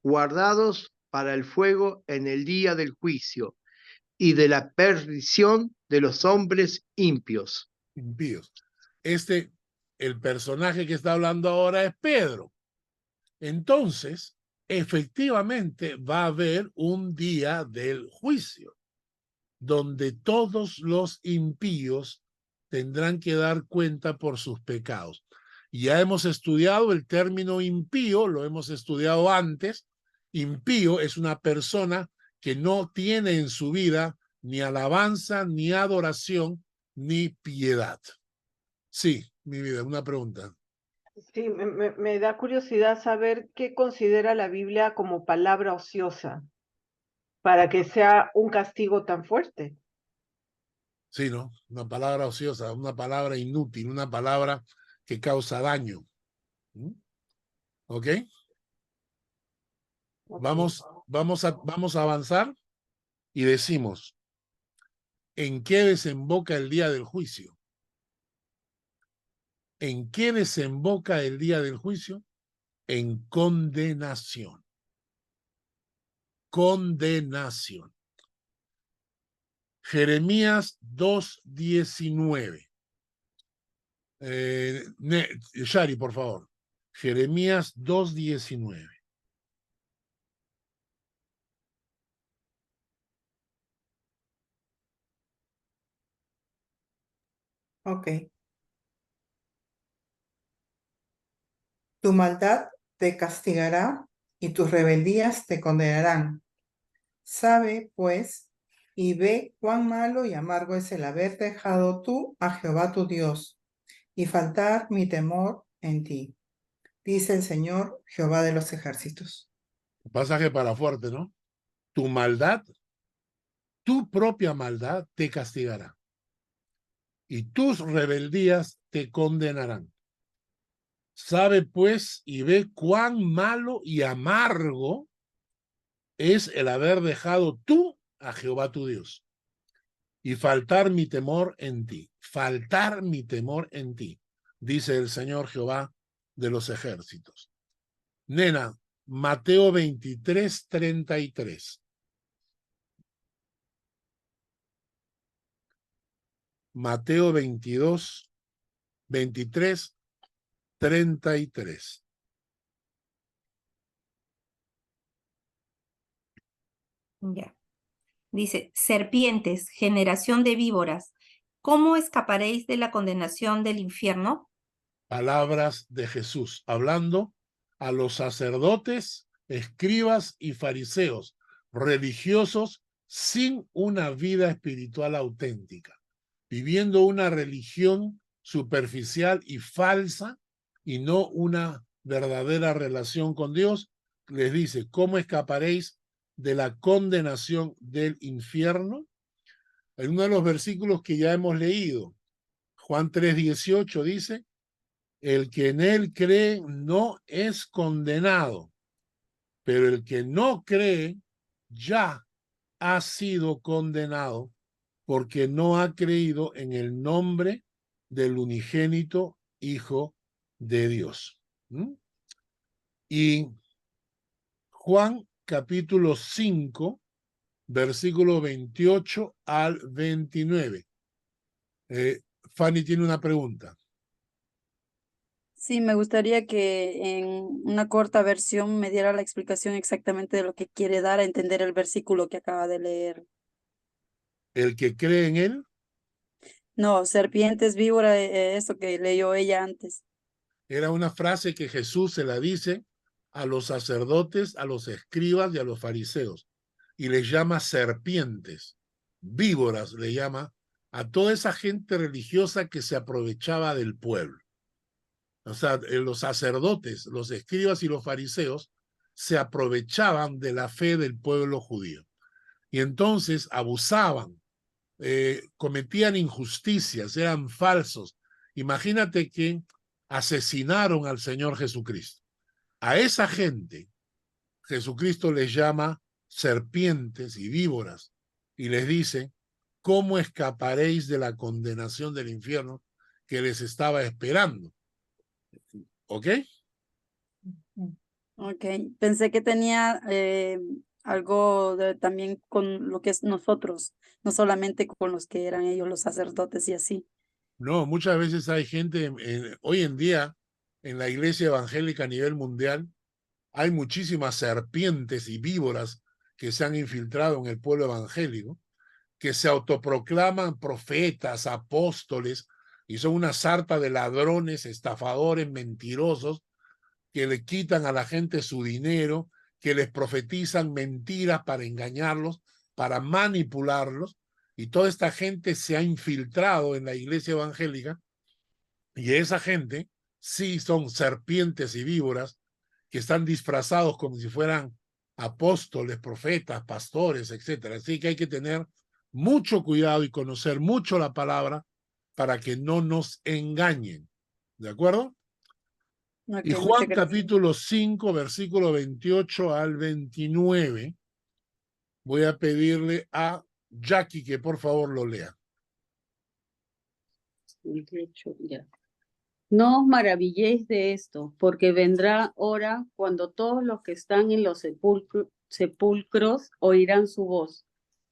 guardados para el fuego en el día del juicio y de la perdición de los hombres impios. Impíos. El personaje que está hablando ahora es Pedro. Entonces, efectivamente va a haber un día del juicio, donde todos los impíos tendrán que dar cuenta por sus pecados. Ya hemos estudiado el término impío, lo hemos estudiado antes. Impío es una persona que no tiene en su vida ni alabanza, ni adoración, ni piedad. Sí, mi vida, una pregunta. Sí, me da curiosidad saber qué considera la Biblia como palabra ociosa para que sea un castigo tan fuerte. Sí, ¿no? Una palabra ociosa, una palabra inútil, una palabra que causa daño. ¿Ok? Vamos a avanzar y decimos, ¿en qué desemboca el día del juicio? ¿En qué desemboca el día del juicio? En condenación. Condenación. Jeremías 2:19. Shari, por favor. Jeremías 2:19. Ok. Tu maldad te castigará y tus rebeldías te condenarán. Sabe, pues, y ve cuán malo y amargo es el haber dejado tú a Jehová tu Dios y faltar mi temor en ti, dice el Señor Jehová de los ejércitos. Pasaje para fuerte, ¿no? Tu maldad, tu propia maldad te castigará y tus rebeldías te condenarán. Sabe pues y ve cuán malo y amargo es el haber dejado tú a Jehová tu Dios y faltar mi temor en ti. Faltar mi temor en ti, dice el Señor Jehová de los ejércitos. Nena, Mateo 23:33. Mateo 23:33. Ya. Dice, serpientes, generación de víboras, ¿cómo escaparéis de la condenación del infierno? Palabras de Jesús, hablando a los sacerdotes, escribas y fariseos, religiosos sin una vida espiritual auténtica, viviendo una religión superficial y falsa y no una verdadera relación con Dios. Les dice, ¿cómo escaparéis de la condenación del infierno? En uno de los versículos que ya hemos leído, Juan 3:18 dice, el que en él cree no es condenado, pero el que no cree ya ha sido condenado porque no ha creído en el nombre del unigénito Hijo de Dios. Y Juan capítulo 5, versículo 28 al 29. Fanny tiene una pregunta. Sí, me gustaría que en una corta versión me diera la explicación exactamente de lo que quiere dar a entender el versículo que acaba de leer. El que cree en él. No, serpientes, víbora, eso que leyó ella antes. Era una frase que Jesús se la dice a los sacerdotes, a los escribas y a los fariseos. Y les llama serpientes, víboras le llama a toda esa gente religiosa que se aprovechaba del pueblo. O sea, los sacerdotes, los escribas y los fariseos se aprovechaban de la fe del pueblo judío. Y entonces abusaban, cometían injusticias, eran falsos. Imagínate que asesinaron al Señor Jesucristo. A esa gente, Jesucristo les llama serpientes y víboras y les dice, ¿cómo escaparéis de la condenación del infierno que les estaba esperando? ¿Ok? Ok, pensé que tenía algo también con lo que es nosotros, no solamente con los que eran ellos los sacerdotes y así. No, muchas veces hay gente, hoy en día, en la iglesia evangélica a nivel mundial, hay muchísimas serpientes y víboras que se han infiltrado en el pueblo evangélico, que se autoproclaman profetas, apóstoles, y son una sarta de ladrones, estafadores, mentirosos, que le quitan a la gente su dinero, que les profetizan mentiras para engañarlos, para manipularlos, y toda esta gente se ha infiltrado en la iglesia evangélica, y esa gente sí son serpientes y víboras que están disfrazados como si fueran apóstoles, profetas, pastores, etcétera. Así que hay que tener mucho cuidado y conocer mucho la palabra para que no nos engañen. ¿De acuerdo? Ok, Y muchas Juan gracias. capítulo 5, versículo 28 al 29, voy a pedirle a Jackie que por favor lo lea. 28, ya. No os maravilléis de esto, porque vendrá hora cuando todos los que están en los sepulcros oirán su voz,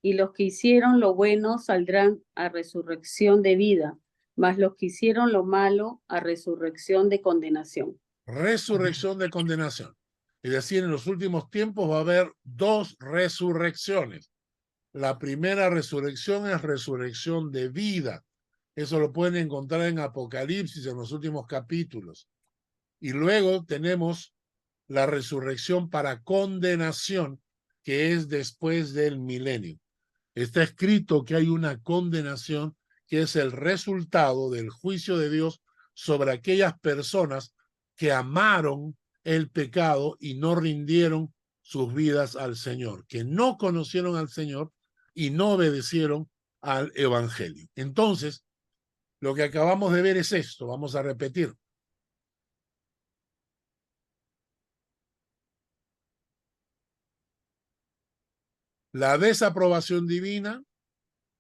y los que hicieron lo bueno saldrán a resurrección de vida, mas los que hicieron lo malo a resurrección de condenación. Resurrección de condenación. Es decir, en los últimos tiempos va a haber dos resurrecciones. La primera resurrección es resurrección de vida. Eso lo pueden encontrar en Apocalipsis en los últimos capítulos. Y luego tenemos la resurrección para condenación, que es después del milenio. Está escrito que hay una condenación que es el resultado del juicio de Dios sobre aquellas personas que amaron el pecado y no rindieron sus vidas al Señor, que no conocieron al Señor y no obedecieron al Evangelio. Entonces, lo que acabamos de ver es esto, vamos a repetir. La desaprobación divina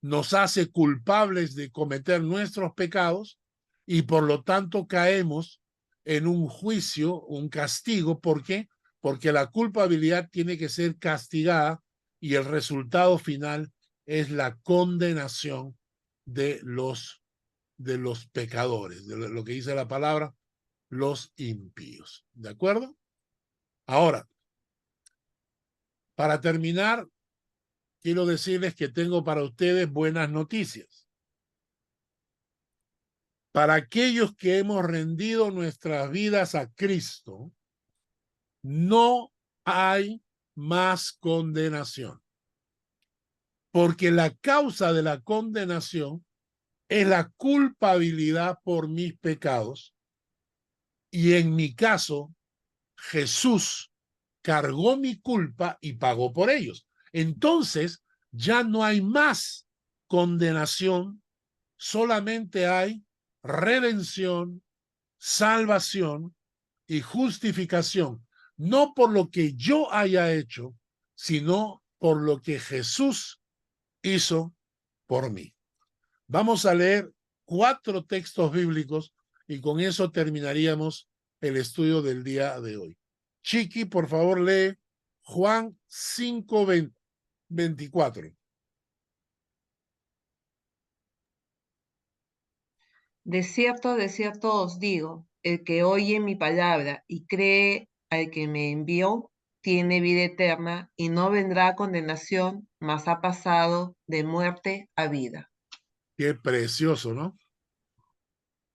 nos hace culpables de cometer nuestros pecados y por lo tanto caemos en un juicio, un castigo. ¿Por qué? Porque la culpabilidad tiene que ser castigada y el resultado final es la condenación de los pecadores, de lo que dice la palabra, los impíos. ¿De acuerdo? Ahora, para terminar, quiero decirles que tengo para ustedes buenas noticias. Para aquellos que hemos rendido nuestras vidas a Cristo, no hay más condenación. Porque la causa de la condenación es la culpabilidad por mis pecados. Y en mi caso, Jesús cargó mi culpa y pagó por ellos. Entonces, ya no hay más condenación, solamente hay redención, salvación y justificación, no por lo que yo haya hecho, sino por lo que Jesús hizo por mí. Vamos a leer 4 textos bíblicos y con eso terminaríamos el estudio del día de hoy. Chiqui, por favor, lee Juan 5:24. De cierto os digo, el que oye mi palabra y cree al que me envió, tiene vida eterna y no vendrá a condenación, mas ha pasado de muerte a vida. Qué precioso, ¿no?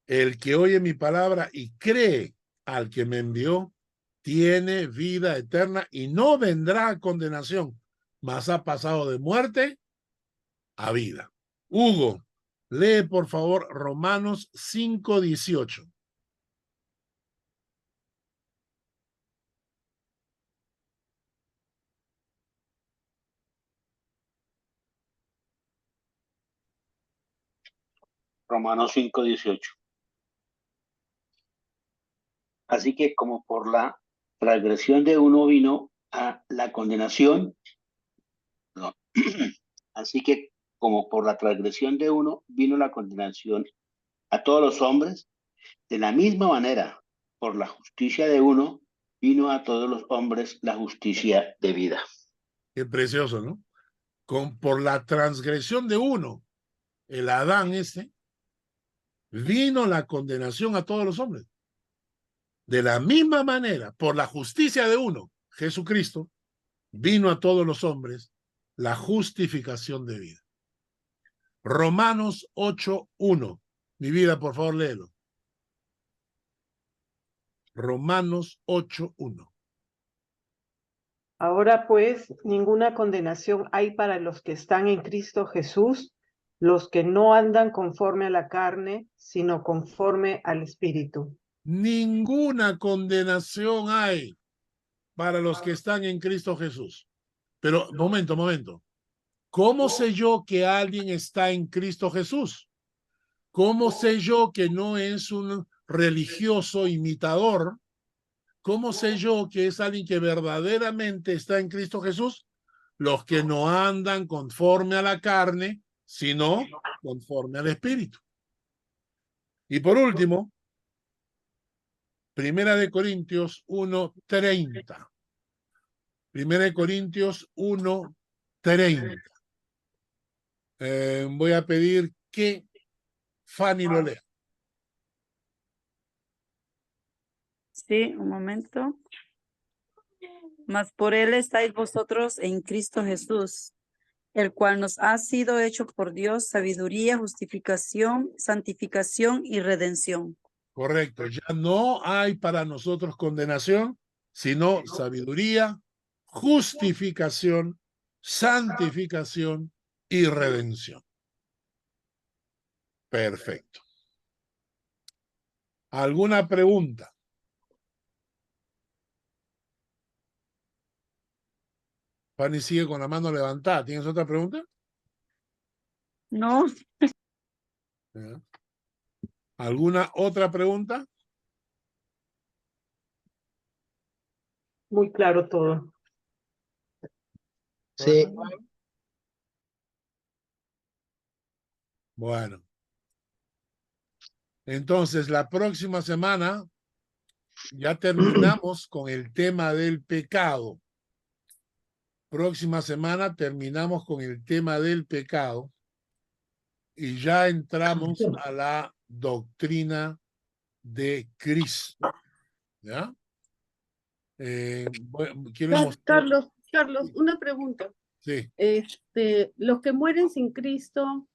El que oye mi palabra y cree al que me envió, tiene vida eterna y no vendrá a condenación, mas ha pasado de muerte a vida. Hugo, lee por favor Romanos 5:18. Romanos 5:18. Así que como por la transgresión de uno vino a la condenación, no. Así que como por la transgresión de uno vino la condenación a todos los hombres, de la misma manera, por la justicia de uno vino a todos los hombres la justicia de vida. Qué precioso, ¿no? Por la transgresión de uno, el Adán ese, vino la condenación a todos los hombres. De la misma manera, por la justicia de uno, Jesucristo, vino a todos los hombres la justificación de vida. Romanos 8:1. Mi vida, por favor, léelo. Romanos 8:1. Ahora pues, ninguna condenación hay para los que están en Cristo Jesús, los que no andan conforme a la carne, sino conforme al Espíritu. Ninguna condenación hay para los que están en Cristo Jesús. Pero, momento. ¿Cómo sé yo que alguien está en Cristo Jesús? ¿Cómo sé yo que no es un religioso imitador? ¿Cómo sé yo que es alguien que verdaderamente está en Cristo Jesús? Los que no andan conforme a la carne, sino conforme al Espíritu. Y por último, 1 Corintios 1:30. 1 Corintios 1:30. Voy a pedir que Fanny lo lea. Sí, un momento. Mas por él estáis vosotros en Cristo Jesús, el cual nos ha sido hecho por Dios sabiduría, justificación, santificación y redención. Correcto, ya no hay para nosotros condenación, sino sabiduría, justificación, santificación y redención. Perfecto. ¿Alguna pregunta? Fanny sigue con la mano levantada. ¿Tienes otra pregunta? No. ¿Alguna otra pregunta? Muy claro todo. Sí. Bueno. Entonces, la próxima semana ya terminamos con el tema del pecado. Próxima semana terminamos con el tema del pecado y ya entramos a la doctrina de Cristo. ¿Ya? Quiero mostrar... Carlos, una pregunta. Sí. Los que mueren sin Cristo,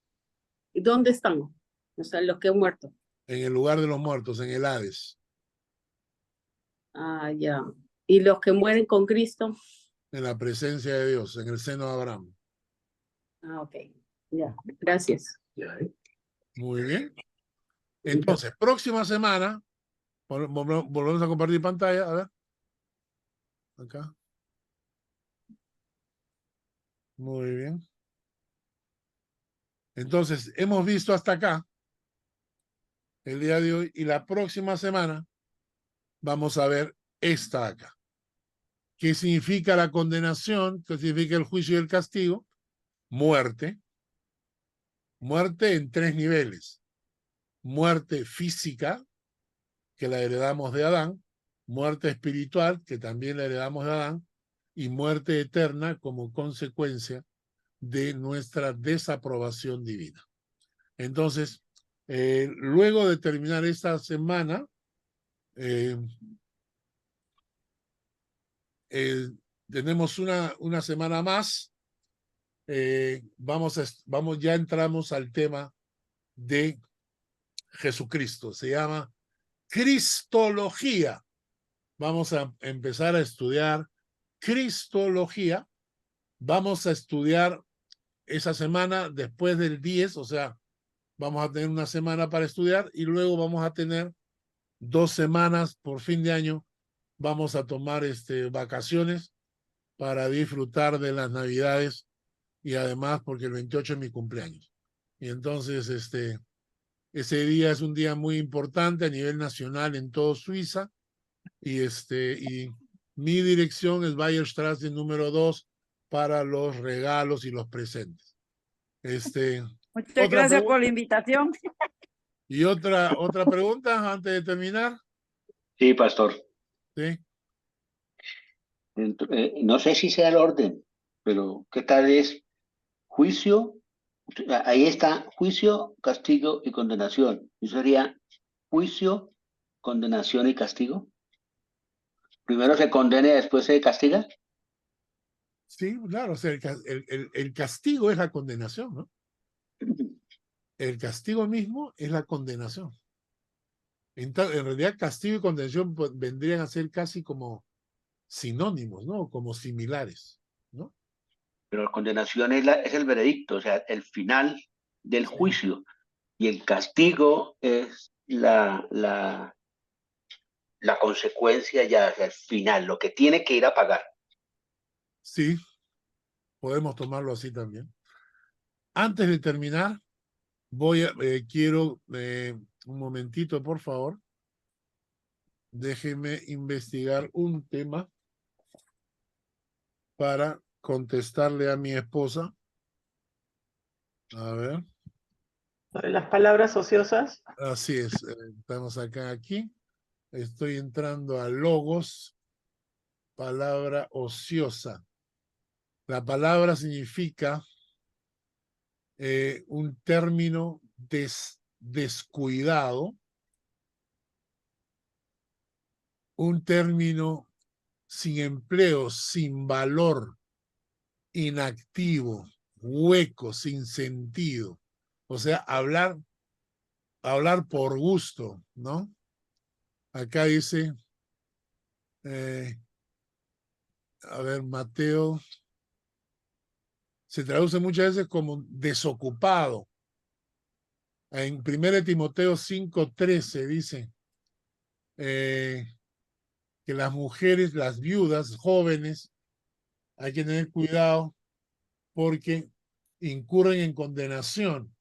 ¿dónde están? O sea, los que han muerto. En el lugar de los muertos, en el Hades. Ah, ya. ¿Y los que mueren con Cristo? En la presencia de Dios, en el seno de Abraham. Ah, ok. Ya, gracias. Muy bien. Entonces, próxima semana, volvemos a compartir pantalla, a ver. Acá. Muy bien. Entonces, hemos visto hasta acá el día de hoy y la próxima semana vamos a ver esta acá. ¿Qué significa la condenación? ¿Qué significa el juicio y el castigo? Muerte. Muerte en 3 niveles. Muerte física, que la heredamos de Adán. Muerte espiritual, que también la heredamos de Adán. Y muerte eterna como consecuencia de nuestra desaprobación divina. Entonces, luego de terminar esta semana, tenemos una semana más. Ya entramos al tema de Jesucristo. Se llama Cristología. Vamos a empezar a estudiar Cristología. Vamos a estudiar esa semana después del 10, o sea, vamos a tener una semana para estudiar y luego vamos a tener 2 semanas por fin de año. Vamos a tomar vacaciones para disfrutar de las Navidades y además porque el 28 es mi cumpleaños. Y entonces ese día es un día muy importante a nivel nacional en todo Suiza y mi dirección es Bayerstraße número 2 para los regalos y los presentes. Muchas gracias por la invitación. ¿Y otra pregunta antes de terminar? Sí, pastor. Sí. No sé si sea el orden, pero ¿qué tal es juicio? Ahí está juicio, castigo y condenación. ¿Eso sería juicio, condenación y castigo? Primero se condena y después se castiga. Sí, claro, o sea, el castigo es la condenación, ¿no? El castigo mismo es la condenación. En realidad, castigo y condenación vendrían a ser casi como sinónimos, ¿no? Como similares, ¿no? Pero la condenación es el veredicto, o sea, el final del juicio. Y el castigo es la consecuencia ya, o sea, el final, lo que tiene que ir a pagar. Sí, podemos tomarlo así también. Antes de terminar, quiero un momentito, por favor. Déjeme investigar un tema para contestarle a mi esposa. A ver. Las palabras ociosas. Así es, estamos aquí. Estoy entrando a logos, palabra ociosa. La palabra significa un término descuidado, un término sin empleo, sin valor, inactivo, hueco, sin sentido. O sea, hablar por gusto, ¿no? Acá dice, a ver, Mateo, se traduce muchas veces como desocupado. En 1 Timoteo 5:13 dice que las mujeres, las viudas jóvenes, hay que tener cuidado porque incurren en condenación,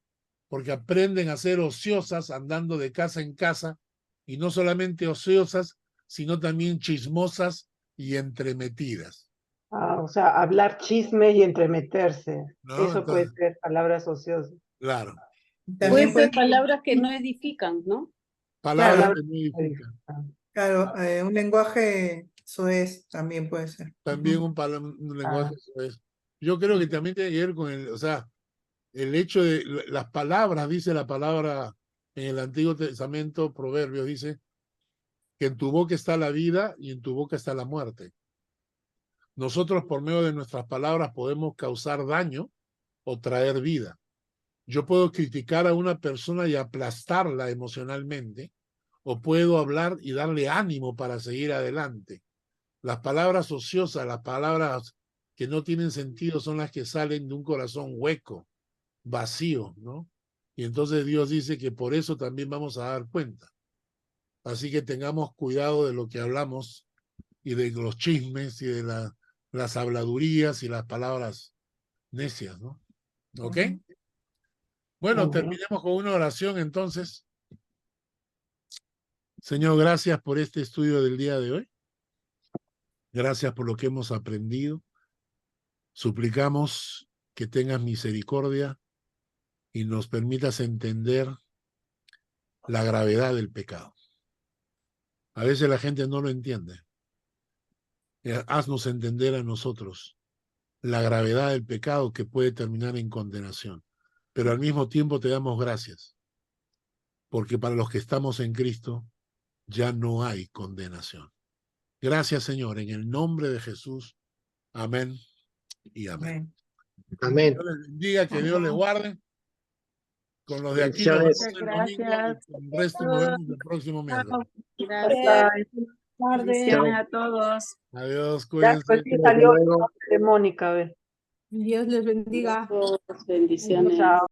porque aprenden a ser ociosas andando de casa en casa, y no solamente ociosas, sino también chismosas y entremetidas. O sea, hablar chisme y entremeterse. ¿No? Eso Entonces, puede ser palabras ociosas. Claro. Puede ser palabras que no edifican, ¿no? Palabras Claro. que no edifican. Claro, un lenguaje soez también puede ser. También un lenguaje soez. Yo creo que también tiene que ver con o sea, el hecho de las palabras, dice la palabra en el Antiguo Testamento, Proverbios, dice que en tu boca está la vida y en tu boca está la muerte. Nosotros por medio de nuestras palabras podemos causar daño o traer vida. Yo puedo criticar a una persona y aplastarla emocionalmente, o puedo hablar y darle ánimo para seguir adelante. Las palabras ociosas, las palabras que no tienen sentido son las que salen de un corazón hueco, vacío, ¿no? Y entonces Dios dice que por eso también vamos a dar cuenta. Así que tengamos cuidado de lo que hablamos y de los chismes y de las habladurías y las palabras necias, ¿no? ¿Ok? Bueno, terminemos con una oración entonces. Señor, gracias por este estudio del día de hoy. Gracias por lo que hemos aprendido. Suplicamos que tengas misericordia y nos permitas entender la gravedad del pecado. A veces la gente no lo entiende. Haznos entender a nosotros la gravedad del pecado que puede terminar en condenación. Pero al mismo tiempo te damos gracias, porque para los que estamos en Cristo ya no hay condenación. Gracias, Señor, en el nombre de Jesús. Amén y amén. Amén. Dios les bendiga, que Dios les guarde. Con los de aquí nos Bendiciones. vemos el domingo y con el resto nos vemos el próximo miércoles. Gracias. Tarde. Bendiciones a todos. Adiós, Ya cuídense. pues sí salió el nombre de Mónica, a ver. Dios les bendiga. Bendiciones. Chao.